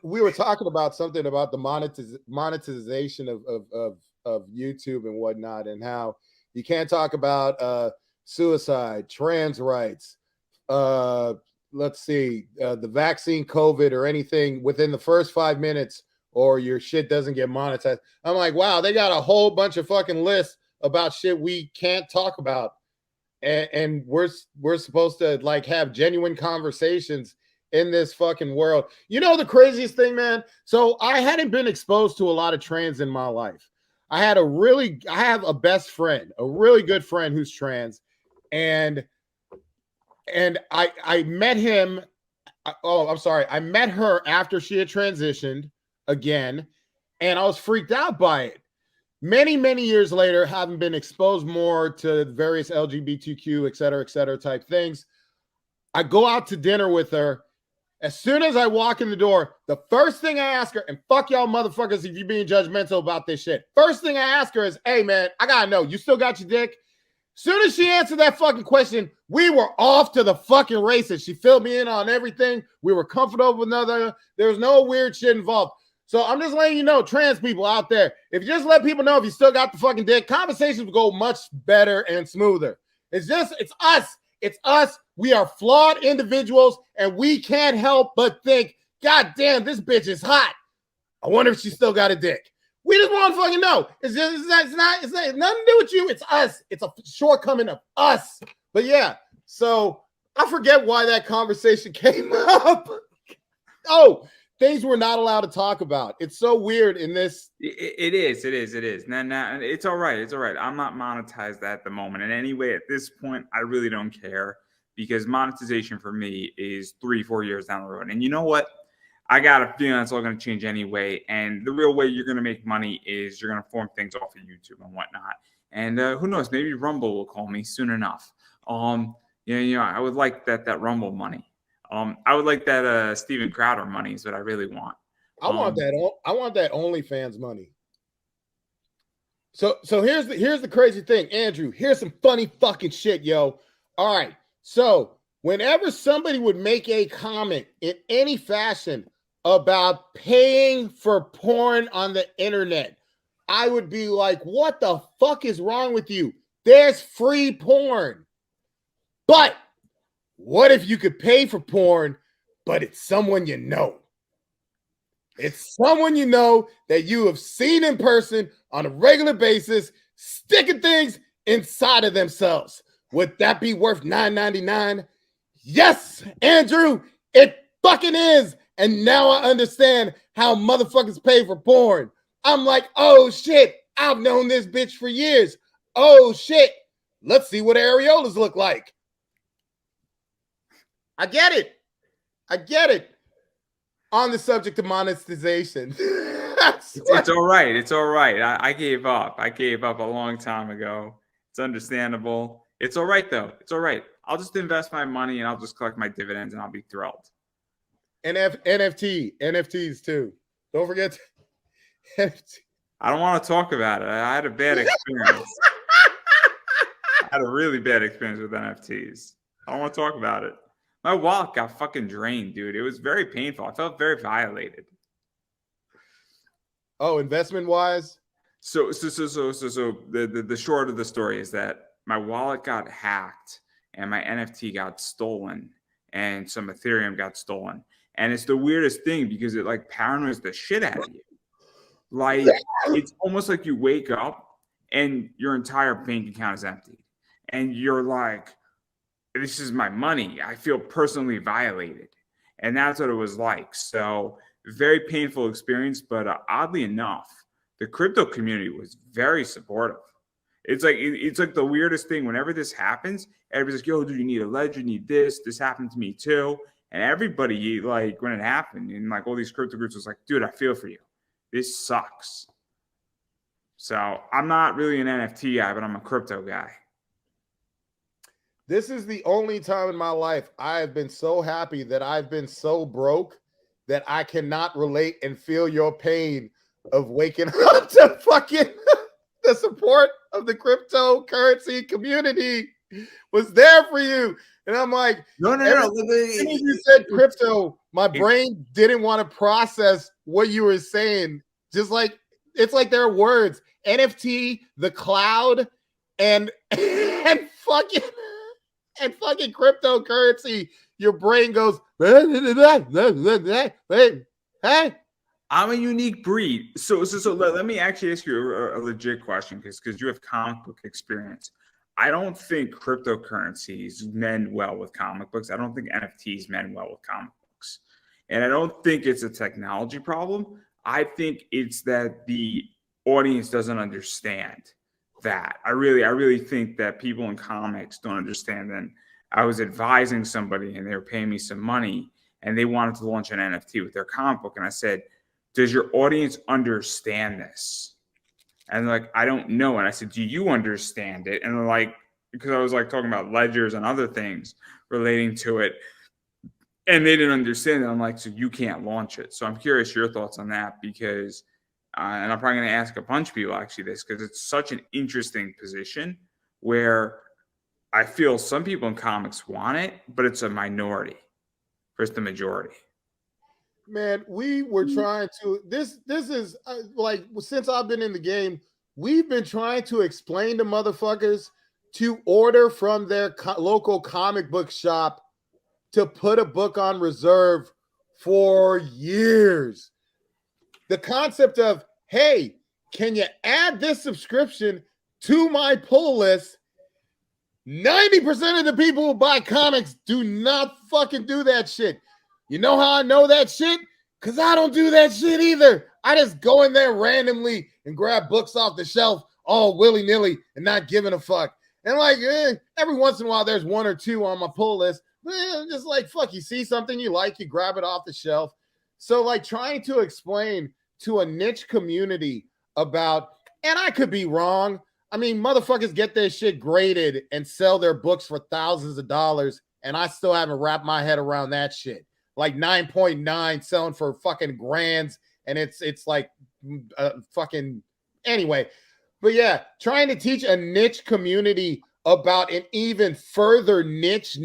we were talking about something about the monetization of YouTube and whatnot, and how you can't talk about suicide, trans rights, let's see, the vaccine, COVID, or anything within the first 5 minutes, or your shit doesn't get monetized. I'm like, wow, they got a whole bunch of fucking lists about shit we can't talk about, and we're supposed to like have genuine conversations in this fucking world. You know the craziest thing, man? So I hadn't been exposed to a lot of trans in my life. I have a best friend, a really good friend who's trans, and I met him. Oh, I'm sorry. I met her after she had transitioned again, and I was freaked out by it. Many years later, having been exposed more to various LGBTQ, et cetera, type things, I go out to dinner with her. As soon as I walk in the door, the first thing I ask her, and fuck y'all motherfuckers if you're being judgmental about this shit. First thing I ask her is, hey man, I gotta know, you still got your dick? Soon as she answered that fucking question, we were off to the fucking races. She filled me in on everything. We were comfortable with another. There was no weird shit involved. So I'm just letting you know, trans people out there, if you just let people know if you still got the fucking dick, conversations will go much better and smoother. It's us. It's us. We are flawed individuals, and we can't help but think, God damn, this bitch is hot. I wonder if she still got a dick. We just want to fucking know. It's nothing to do with you. It's us. It's a shortcoming of us. But yeah, so I forget why that conversation came up. Oh, things we're not allowed to talk about. It's so weird in this. It is. Now, it's all right. It's all right. I'm not monetized at the moment. And anyway, at this point, I really don't care, because monetization for me is 3-4 years down the road. And you know what? I got a feeling it's all going to change anyway. And the real way you're going to make money is you're going to form things off of YouTube and whatnot. And who knows? Maybe Rumble will call me soon enough. I would like that Rumble money. I would like that Steven Crowder money is what I really want. I want that OnlyFans money. So here's the crazy thing, Andrew. Here's some funny fucking shit, yo. All right. So whenever somebody would make a comment in any fashion about paying for porn on the internet, I would be like, what the fuck is wrong with you? There's free porn. But what if you could pay for porn, but it's someone you know? It's someone you know that you have seen in person on a regular basis, sticking things inside of themselves. Would that be worth $9.99? Yes, Andrew, it fucking is. And now I understand how motherfuckers pay for porn. I'm like, oh shit, I've known this bitch for years. Oh shit, let's see what areolas look like. I get it. On the subject of monetization. It's all right. It's all right. I gave up. I gave up a long time ago. It's understandable. It's all right, though. It's all right. I'll just invest my money and I'll just collect my dividends and I'll be thrilled. NFTs too. Don't forget NFT. I don't want to talk about it. I had a bad experience. I had a really bad experience with NFTs. I don't want to talk about it. My wallet got fucking drained, dude. It was very painful. I felt very violated. Oh, investment wise? So the short of the story is that my wallet got hacked and my NFT got stolen and some Ethereum got stolen. And it's the weirdest thing because it like paranoids the shit out of you. Like it's almost like you wake up and your entire bank account is empty. And you're like, this is my money. I feel personally violated. And that's what it was like. So very painful experience. But oddly enough, the crypto community was very supportive. It's like the weirdest thing. Whenever this happens, everybody's like, "Yo, dude, you need a ledger, you need this. This happened to me too." And everybody, like, when it happened, and like all these crypto groups was like, "Dude, I feel for you. This sucks." So I'm not really an NFT guy, but I'm a crypto guy. This is the only time in my life I have been so happy that I've been so broke that I cannot relate and feel your pain of waking up to fucking the support of the cryptocurrency community was there for you. And I'm like, No. You said crypto, my brain didn't want to process what you were saying. Just like, it's like there are words, NFT, the cloud, and fucking cryptocurrency. Your brain goes, hey. I'm a unique breed. So let me actually ask you a legit question, because you have comic book experience. I don't think cryptocurrencies mend well with comic books. I don't think NFTs mend well with comic books. And I don't think it's a technology problem. I think it's that the audience doesn't understand that. I really think that people in comics don't understand. And I was advising somebody and they were paying me some money and they wanted to launch an NFT with their comic book. And I said, does your audience understand this? And they're like, I don't know. And I said, do you understand it? And they're like, because I was like talking about ledgers and other things relating to it, and they didn't understand it. I'm like, so you can't launch it. So I'm curious your thoughts on that, because, and I'm probably going to ask a bunch of people actually this, because it's such an interesting position where I feel some people in comics want it, but it's a minority versus the majority. Man, we were trying to, this is like, since I've been in the game, we've been trying to explain to motherfuckers to order from their local comic book shop to put a book on reserve for years. The concept of, hey, can you add this subscription to my pull list? 90% of the people who buy comics do not fucking do that shit. You know how I know that shit? Because I don't do that shit either. I just go in there randomly and grab books off the shelf all willy-nilly and not giving a fuck. And like, every once in a while, there's one or two on my pull list. Just like, fuck, you see something you like, you grab it off the shelf. So like trying to explain to a niche community about, and I could be wrong. I mean, motherfuckers get their shit graded and sell their books for thousands of dollars, and I still haven't wrapped my head around that shit. Like 9.9 selling for fucking grands, and it's like fucking anyway. But yeah, trying to teach a niche community about an even further niche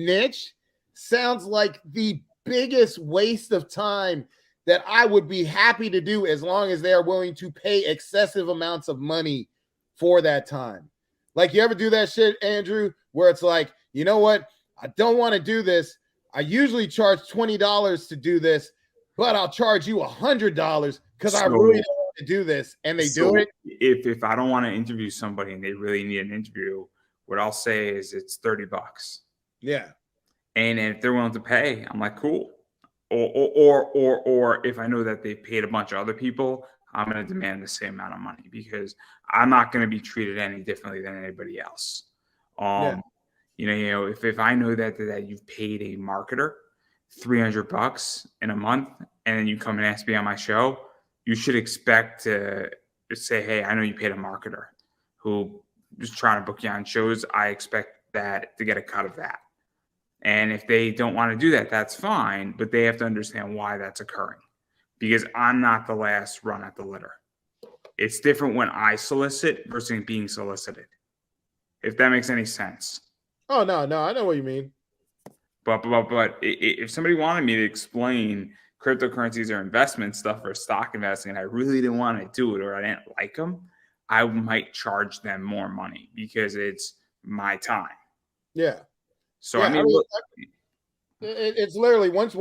sounds like the biggest waste of time that I would be happy to do, as long as they are willing to pay excessive amounts of money for that time. Like, you ever do that shit, Andrew, where it's like, you know what? I don't want to do this. I usually charge $20 to do this, but I'll charge you $100 because I really don't want to do this. And they do it. If I don't want to interview somebody and they really need an interview, what I'll say is it's $30. Yeah. And if they're willing to pay, I'm like, cool. Or if I know that they paid a bunch of other people, I'm going to demand the same amount of money, because I'm not going to be treated any differently than anybody else. You know, if I know that you've paid a marketer $300 in a month, and then you come and ask me on my show, you should expect to say, hey, I know you paid a marketer who is trying to book you on shows. I expect that to get a cut of that. And if they don't want to do that, that's fine, but they have to understand why that's occurring, because I'm not the last run at the litter. It's different when I solicit versus being solicited, if that makes any sense. Oh, no, I know what you mean. But if somebody wanted me to explain cryptocurrencies or investment stuff or stock investing, and I really didn't want to do it, or I didn't like them, I might charge them more money, because it's my time. Yeah. So yeah, I mean, look, it's literally once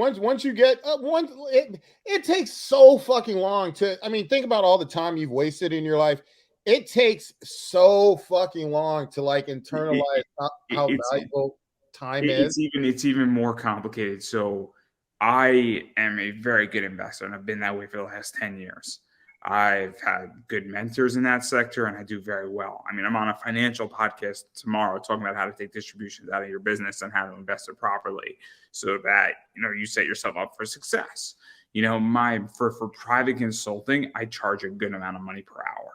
you get it takes so fucking long to. I mean, think about all the time you've wasted in your life. It takes so fucking long to like internalize how valuable time is. It's even more complicated. So I am a very good investor, and I've been that way for the last 10 years. I've had good mentors in that sector, and I do very well. I mean, I'm on a financial podcast tomorrow talking about how to take distributions out of your business and how to invest it properly so that, you set yourself up for success. For private consulting, I charge a good amount of money per hour.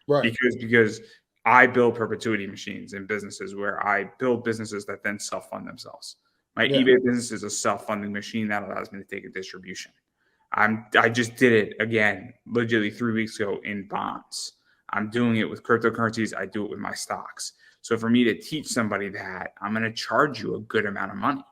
Right. Because I build perpetuity machines in businesses where I build businesses that then self-fund themselves. My eBay business is a self-funding machine that allows me to take a distribution. I just did it again, literally 3 weeks ago in bonds. I'm doing it with cryptocurrencies. I do it with my stocks. So for me to teach somebody that, I'm going to charge you a good amount of money.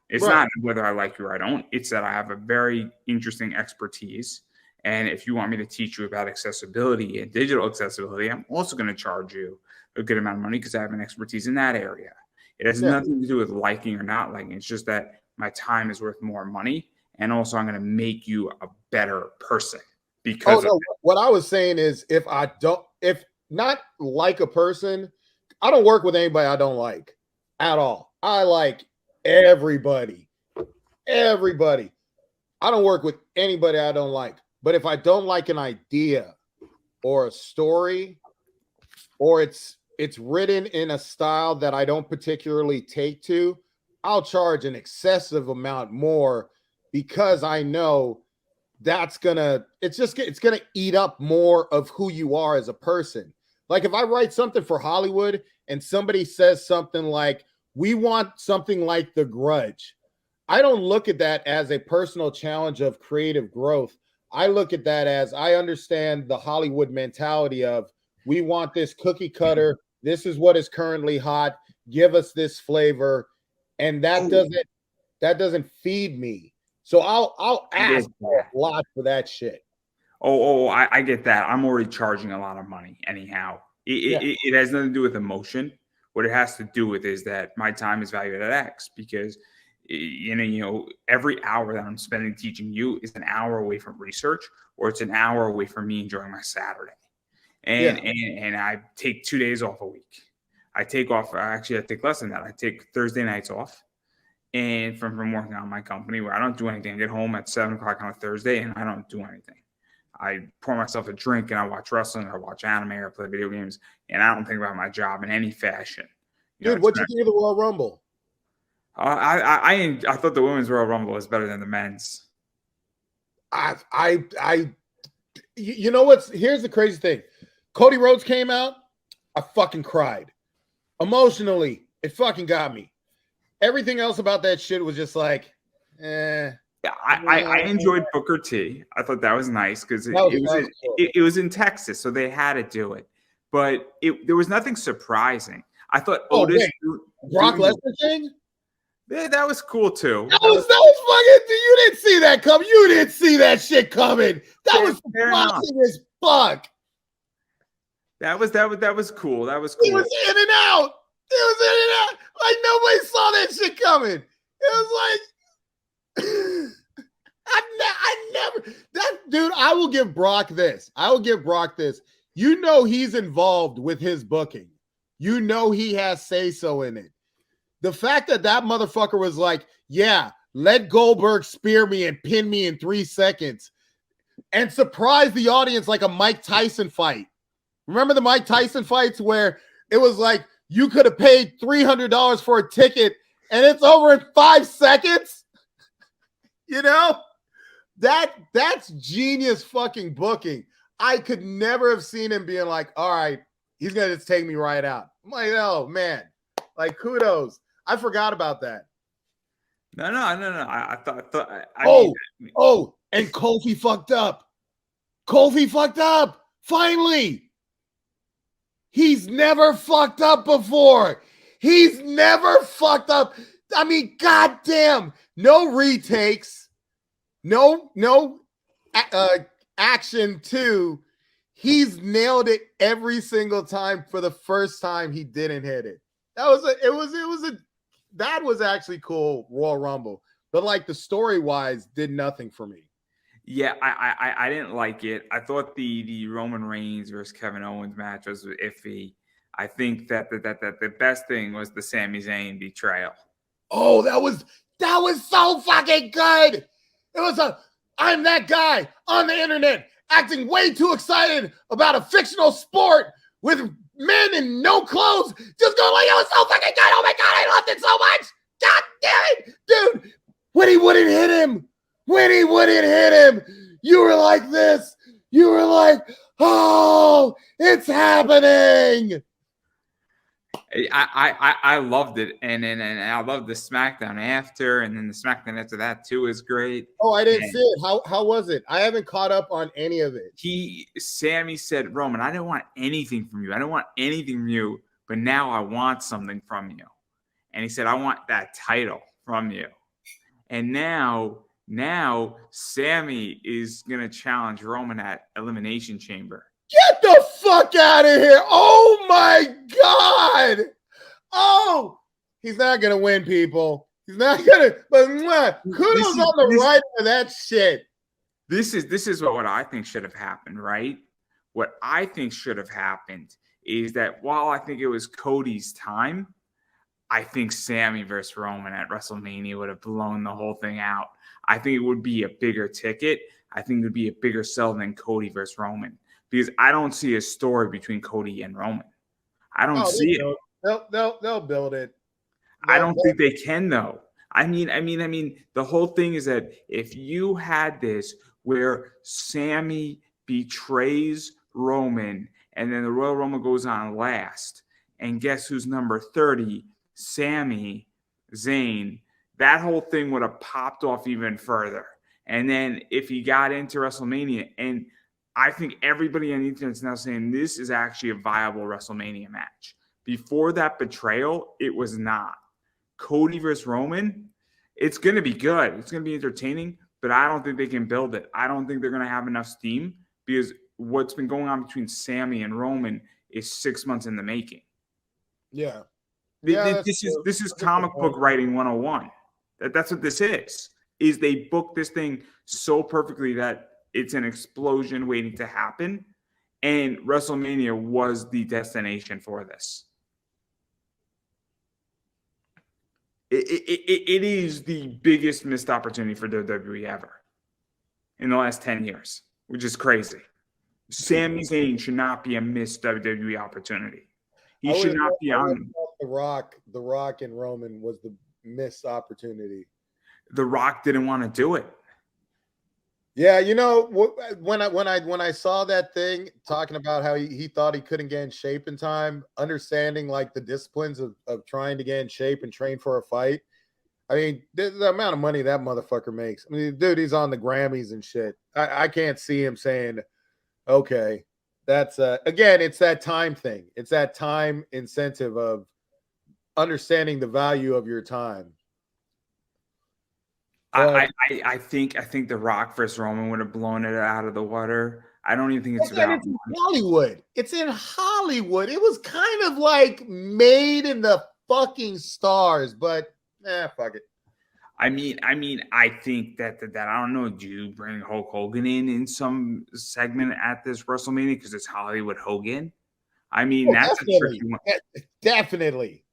It's not whether I like you or I don't. It's that I have a very interesting expertise. And if you want me to teach you about accessibility and digital accessibility, I'm also going to charge you a good amount of money because I have an expertise in that area. It has nothing to do with liking or not liking. It's just that my time is worth more money. And also, I'm going to make you a better person because what I was saying is if not like a person, I don't work with anybody I don't like at all. I like everybody. I don't work with anybody I don't like. But if I don't like an idea or a story, or it's written in a style that I don't particularly take to, I'll charge an excessive amount more because I know it's gonna eat up more of who you are as a person. Like if I write something for Hollywood and somebody says something like, "We want something like The Grudge," I don't look at that as a personal challenge of creative growth. I look at that as I understand the Hollywood mentality of, we want this cookie cutter. This is what is currently hot. Give us this flavor. And that doesn't feed me. So I'll ask a lot for that shit. I get that. I'm already charging a lot of money anyhow. It has nothing to do with emotion. What it has to do with is that my time is valued at X because every hour that I'm spending teaching you is an hour away from research, or it's an hour away from me enjoying my Saturday. And I take 2 days off a week. I take less than that. I take Thursday nights off. And from working on my company where I don't do anything. I get home at 7:00 on a Thursday and I don't do anything. I pour myself a drink and I watch wrestling, or I watch anime, or I play video games, and I don't think about my job in any fashion. Dude, what you think of the Royal Rumble? I thought the women's Royal Rumble was better than the men's. You know what's, here's the crazy thing. Cody Rhodes came out, I fucking cried. Emotionally, it fucking got me. Everything else about that shit was just like, Yeah, I enjoyed Booker T. I thought that was nice because it was in Texas, so they had to do it. But there was nothing surprising. I thought Otis, Brock Lesnar thing. Yeah, that was cool too. That was fucking. You didn't see that coming. You didn't see that shit coming. That was surprising as fuck. That was cool. That was cool. He was in and out. Like nobody saw that shit coming. It was like I never that dude. I will give Brock this. You know he's involved with his booking. You know he has say so in it. The fact that motherfucker was like, yeah, let Goldberg spear me and pin me in 3 seconds and surprise the audience like a Mike Tyson fight. Remember the Mike Tyson fights where it was like you could have paid $300 for a ticket and it's over in 5 seconds? That's genius fucking booking. I could never have seen him being like, all right, he's going to just take me right out. I'm like, oh, man, like kudos. I forgot about that. No. I thought. And Kofi fucked up. Finally. He's never fucked up before. He's never fucked up. I mean, goddamn. No retakes. No action 2. He's nailed it every single time. For the first time, he didn't hit it. That was actually cool, Royal Rumble. But like the story-wise, did nothing for me. Yeah, I didn't like it. I thought the Roman Reigns versus Kevin Owens match was iffy. I think that the best thing was the Sami Zayn betrayal. Oh, that was so fucking good. It was I'm that guy on the internet acting way too excited about a fictional sport with men in no clothes, just going like, it was so fucking good. Oh my God, I loved it so much. God damn it, dude. When he wouldn't hit him, you were like this. You were like, oh, it's happening. I loved it, and I loved the SmackDown after, and then the SmackDown after that too is great. Oh, I didn't see it. How was it? I haven't caught up on any of it. Sammy said, Roman, I don't want anything from you. I don't want anything from you, but now I want something from you. And he said, I want that title from you. And now Sammy is gonna challenge Roman at Elimination Chamber. Get the fuck out of here. Oh my God. Oh, he's not going to win, people. He's not going to, but kudos on the writing of that shit. This is what I think should have happened, right? What I think should have happened is that while I think it was Cody's time, I think Sammy versus Roman at WrestleMania would have blown the whole thing out. I think it would be a bigger ticket. I think it would be a bigger sell than Cody versus Roman. Because I don't see a story between Cody and Roman. I don't see it. They'll build it. I don't think they can, though. I mean, the whole thing is that if you had this where Sammy betrays Roman and then the Royal Rumble goes on last, and guess who's number 30? Sami Zayn. That whole thing would have popped off even further. And then if he got into WrestleMania, and I think everybody on the internet is now saying this is actually a viable WrestleMania match. Before that betrayal, it was not. Cody versus Roman, it's going to be good. It's going to be entertaining, but I don't think they can build it. I don't think they're going to have enough steam because what's been going on between Sammy and Roman is 6 months in the making. Yeah. This is comic book writing 101. That's what this is they book this thing so perfectly that it's an explosion waiting to happen. And WrestleMania was the destination for this. It is the biggest missed opportunity for WWE ever in the last 10 years, which is crazy. Sami Zayn should not be a missed WWE opportunity. He should not be on. The Rock and Roman was the missed opportunity. The Rock didn't want to do it. Yeah, when I saw that thing talking about how he thought he couldn't get in shape in time, understanding like the disciplines of trying to get in shape and train for a fight. I mean, the amount of money that motherfucker makes. I mean, dude, he's on the Grammys and shit. I can't see him saying, okay, that's again, it's that time thing. It's that time incentive of understanding the value of your time. I think The Rock versus Roman would have blown it out of the water. I don't even think it's about in Hollywood. It's in Hollywood. It was kind of like made in the fucking stars, but fuck it. I mean, I think that I don't know. Do you bring Hulk Hogan in some segment at this WrestleMania because it's Hollywood Hogan? I mean, that's a tricky one. Definitely,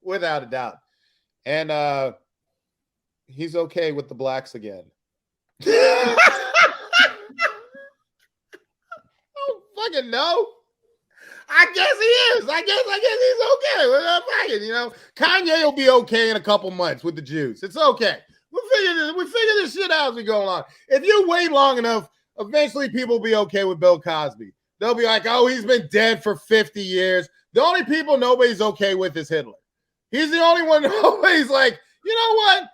without a doubt. And he's okay with the blacks again. I don't fucking know. I guess he is. I guess he's okay with that fucking, Kanye will be okay in a couple months with the Jews. It's okay. We figure this shit out as we go along. If you wait long enough, eventually people will be okay with Bill Cosby. They'll be like, oh, he's been dead for 50 years. The only people nobody's okay with is Hitler. He's the only one nobody's like, you know what?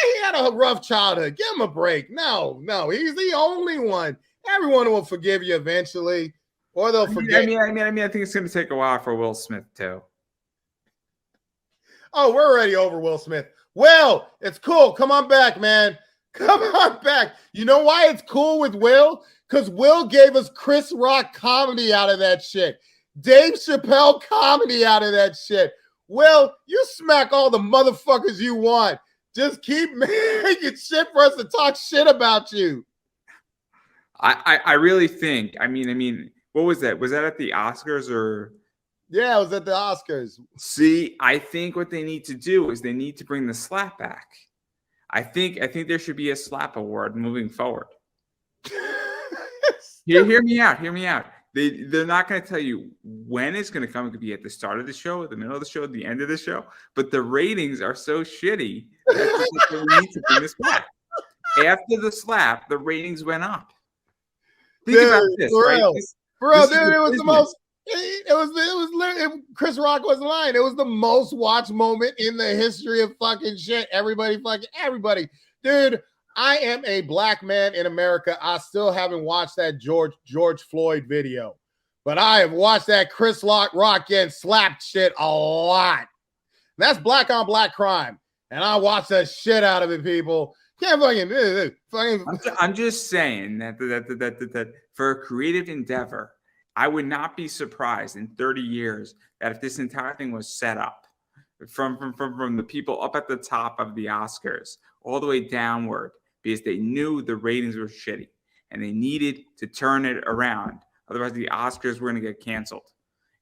He had a rough childhood. Give him a break. No, he's the only one. Everyone will forgive you eventually, or they'll forget. I think it's going to take a while for Will Smith too. Oh, we're already over Will Smith. Will, it's cool. Come on back, man. Come on back. You know why it's cool with Will? Because Will gave us Chris Rock comedy out of that shit. Dave Chappelle comedy out of that shit. Will, you smack all the motherfuckers you want. Just keep making shit for us to talk shit about you. I really think, I mean, what was that? Was that at the Oscars or? Yeah, it was at the Oscars. See, I think what they need to do is they need to bring the slap back. I think there should be a slap award moving forward. Hear me out. Hear me out. They're not going to tell you when it's going to come. It could be at the start of the show, at the middle of the show, at the end of the show. But the ratings are so shitty that we need to bring this back. After the slap, the ratings went up. Think about this, right? Bro, dude, it was the most. It was literally, Chris Rock wasn't lying. It was the most watched moment in the history of fucking shit. Everybody. Dude, I am a black man in America. I still haven't watched that George Floyd video, but I have watched that Chris Rock getting slapped shit a lot. That's black on black crime. And I watched the shit out of it, people. Can't fucking. I'm just saying that for a creative endeavor, I would not be surprised in 30 years that if this entire thing was set up from the people up at the top of the Oscars all the way downward, because they knew the ratings were shitty and they needed to turn it around. Otherwise, the Oscars were going to get canceled.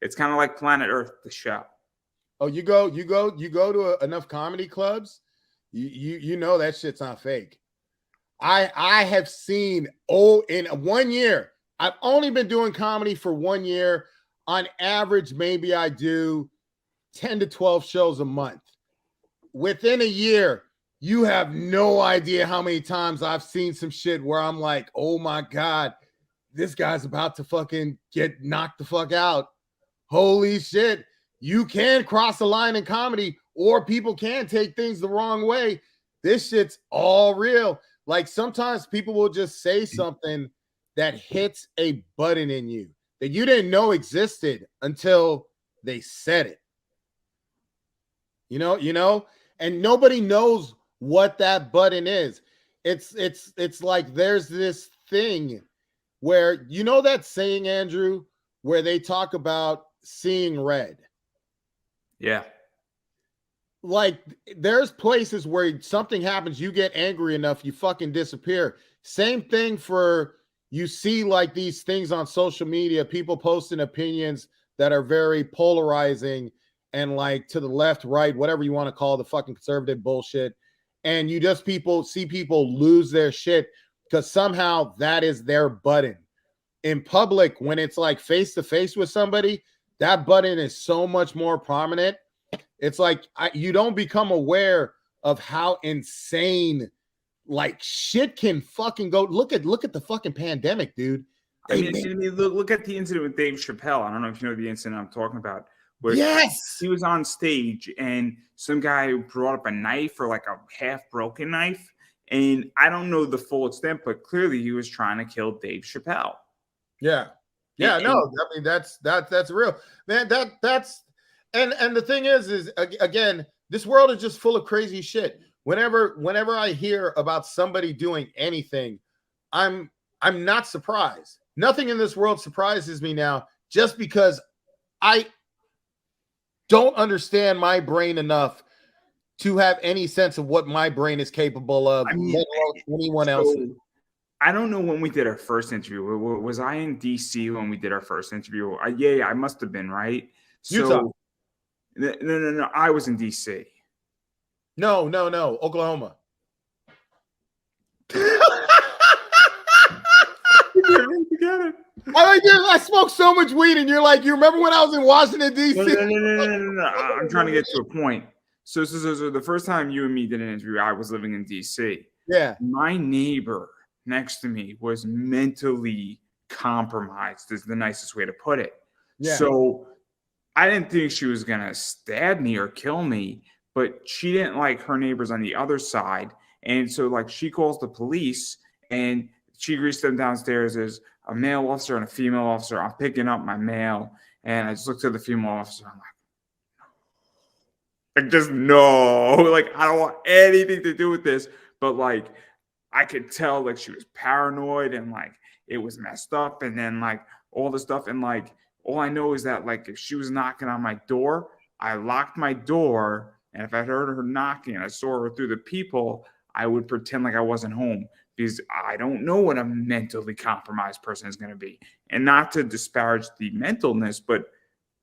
It's kind of like Planet Earth, the show. Oh, you go to enough comedy clubs, you know that shit's not fake. I have seen in 1 year. I've only been doing comedy for 1 year. On average, maybe I do 10 to 12 shows a month. Within a year, you have no idea how many times I've seen some shit where I'm like, oh my God, this guy's about to fucking get knocked the fuck out. Holy shit. You can cross the line in comedy, or people can take things the wrong way. This shit's all real. Like sometimes people will just say something that hits a button in you that you didn't know existed until they said it. You know, and nobody knows what that button is. It's like there's this thing where, you know, that saying, Andrew, where they talk about seeing red. Yeah. Like there's places where something happens, you get angry enough, you fucking disappear. Same thing for, you see like these things on social media, people posting opinions that are very polarizing and like to the left, right, whatever you want to call the fucking conservative bullshit. And you just see people lose their shit because somehow that is their button. In public, when it's like face to face with somebody, that button is so much more prominent. It's like you don't become aware of how insane like shit can fucking go. Look at the fucking pandemic, dude. I mean, look at the incident with Dave Chappelle. I don't know if you know the incident I'm talking about. Where yes, he was on stage and some guy brought up a knife, or like a half-broken knife. And I don't know the full extent, but clearly he was trying to kill Dave Chappelle. Yeah. I mean, that's real, man. That's and the thing is again, this world is just full of crazy shit. Whenever I hear about somebody doing anything, I'm not surprised. Nothing in this world surprises me now, just because I don't understand my brain enough to have any sense of what my brain is capable of, let alone anyone else. I don't know when we did our first interview. Was I in DC when we did our first interview? Yeah, I must have been, right? Utah. No. I was in DC. No. Oklahoma. Forget it. I smoked so much weed, and you're like, you remember when I was in Washington, D.C.? No. I'm trying to get to a point. So the first time you and me did an interview, I was living in D.C. Yeah. My neighbor next to me was mentally compromised, is the nicest way to put it. Yeah. So I didn't think she was going to stab me or kill me, but she didn't like her neighbors on the other side. And so like she calls the police and she greets them downstairs. There's a male officer and a female officer. I'm picking up my mail. And I just looked at the female officer. I'm like, just no. Like, I don't want anything to do with this. But like, I could tell like she was paranoid and like it was messed up. And then like all the stuff. And like, all I know is that like if she was knocking on my door, I locked my door. And if I heard her knocking and I saw her through the people, I would pretend like I wasn't home, because I don't know what a mentally compromised person is going to be. And not to disparage the mentalness, but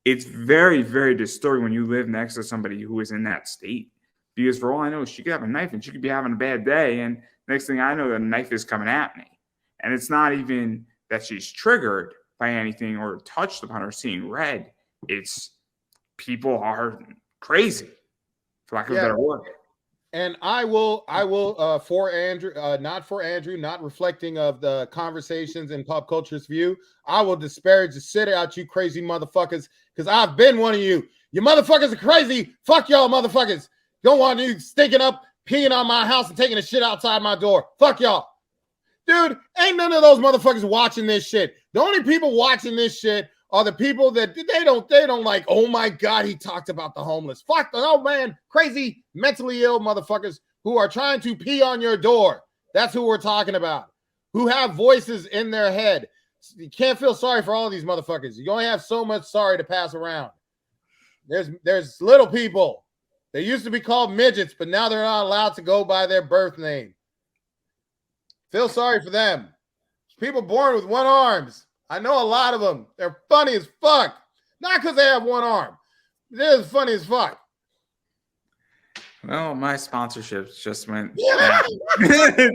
it's very, very disturbing when you live next to somebody who is in that state. because for all I know, she could have a knife and she could be having a bad day. And next thing I know, the knife is coming at me. And it's not even that she's triggered by anything or touched upon or seeing red. It's people are crazy, for lack of a better word. And I will for Andrew, not reflecting of the conversations in pop culture's view, I will disparage the shit out you crazy motherfuckers, because I've been one of you. You motherfuckers are crazy. Fuck y'all motherfuckers. Don't want you stinking up, peeing on my house and taking a shit outside my door. Fuck y'all. Dude, ain't none of those motherfuckers watching this shit. The only people watching this shit are the people that they don't like, oh my God, he talked about the homeless. Fuck the old man, crazy, mentally ill motherfuckers who are trying to pee on your door. That's who we're talking about. Who have voices in their head. You can't feel sorry for all these motherfuckers. You only have so much sorry to pass around. There's little people. They used to be called midgets, but now they're not allowed to go by their birth name. Feel sorry for them. People born with one arms. I know a lot of them. They're funny as fuck. Not because they have one arm. They're as funny as fuck. Well, my sponsorships just went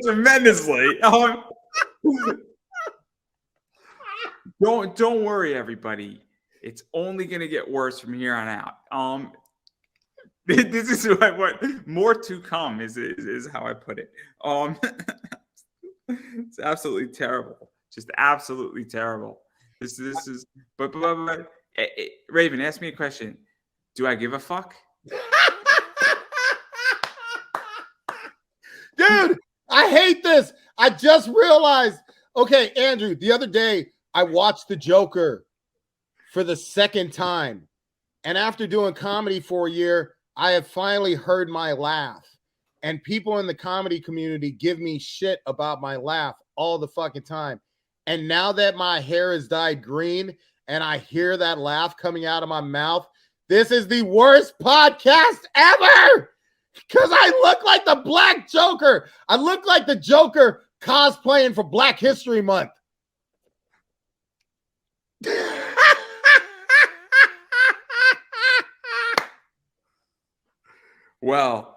tremendously. Don't worry, everybody. It's only going to get worse from here on out. This is what more to come is how I put it. It's absolutely terrible. Just absolutely terrible. This is but Raven, ask me a question. Do I give a fuck? Dude, I hate this. I just realized. Okay, Andrew, the other day I watched The Joker for the second time. And after doing comedy for a year, I have finally heard my laugh. And people in the comedy community give me shit about my laugh all the fucking time. And now that my hair is dyed green and I hear that laugh coming out of my mouth, this is the worst podcast ever. Because I look like the Black Joker. I look like the Joker cosplaying for Black History Month. Well,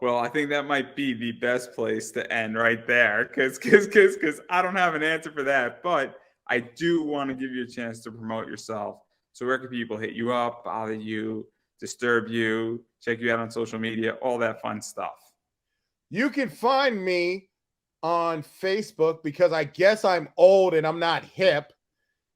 I think that might be the best place to end right there, because I don't have an answer for that, but I do want to give you a chance to promote yourself. So where can people hit you up, bother you, disturb you, check you out on social media, all that fun stuff? You can find me on Facebook, because I guess I'm old and I'm not hip.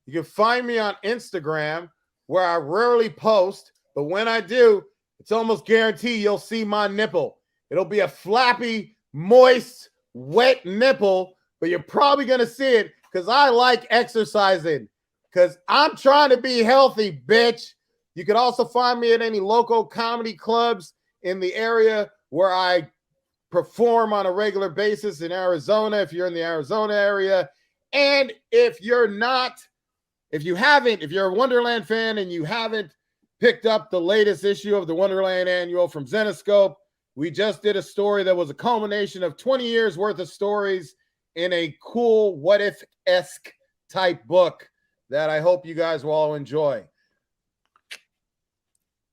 You can find me on Instagram, where I rarely post, but when I do, it's almost guaranteed you'll see my nipple. It'll be a flappy, moist, wet nipple, but you're probably going to see it because I like exercising, because I'm trying to be healthy, bitch. You can also find me at any local comedy clubs in the area where I perform on a regular basis in Arizona, if you're in the Arizona area. And if you're a Wonderland fan and you haven't picked up the latest issue of the Wonderland Annual from Zenescope, we just did a story that was a culmination of 20 years worth of stories in a cool what if-esque type book that I hope you guys will all enjoy.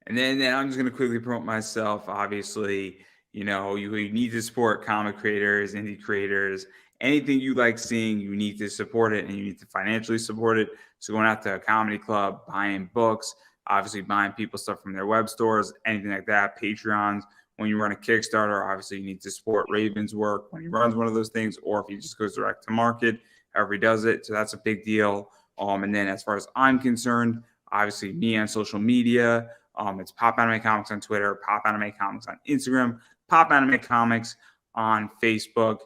And then I'm just going to quickly promote myself. Obviously, you need to support comic creators, indie creators, anything you like seeing, you need to support it, and you need to financially support it. So going out to a comedy club, buying books, obviously buying people stuff from their web stores, anything like that, Patreons. When you run a Kickstarter, obviously you need to support Raven's work when he runs one of those things, or if he just goes direct to market, however he does it. So that's a big deal. And then as far as I'm concerned, obviously me on social media, it's Pop Anime Comics on Twitter, Pop Anime Comics on Instagram, Pop Anime Comics on Facebook.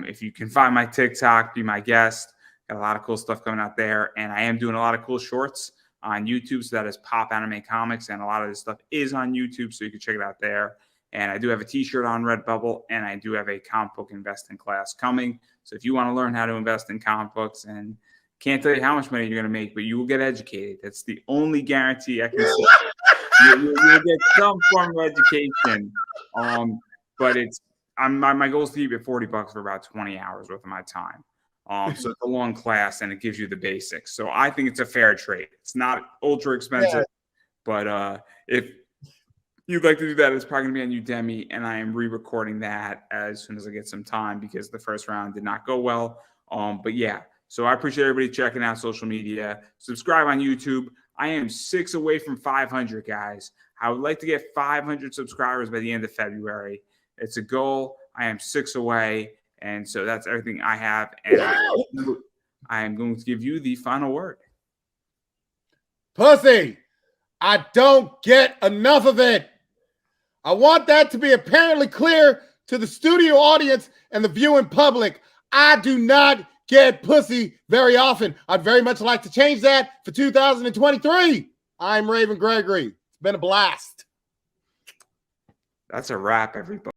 If you can find my TikTok, be my guest. Got a lot of cool stuff coming out there. And I am doing a lot of cool shorts on YouTube. So that is Pop Anime Comics. And a lot of this stuff is on YouTube. So you can check it out there. And I do have a t-shirt on Redbubble. And I do have a comic book investing class coming. So if you want to learn how to invest in comic books, and can't tell you how much money you're going to make, but you will get educated. That's the only guarantee I can say. You'll get some form of education. But my goal is to keep it $40 for about 20 hours worth of my time. So it's a long class and it gives you the basics. So I think it's a fair trade. It's not ultra expensive, but if you'd like to do that, it's probably going to be on Udemy, and I am re-recording that as soon as I get some time because the first round did not go well. But yeah, so I appreciate everybody checking out social media. Subscribe on YouTube. I am 6 away from 500, guys. I would like to get 500 subscribers by the end of February. It's a goal. I am 6 away, and so that's everything I have. And I am going to give you the final word. Pussy, I don't get enough of it. I want that to be apparently clear to the studio audience and the viewing public. I do not get pussy very often. I'd very much like to change that for 2023. I'm Raven Gregory. It's been a blast. That's a wrap, everybody.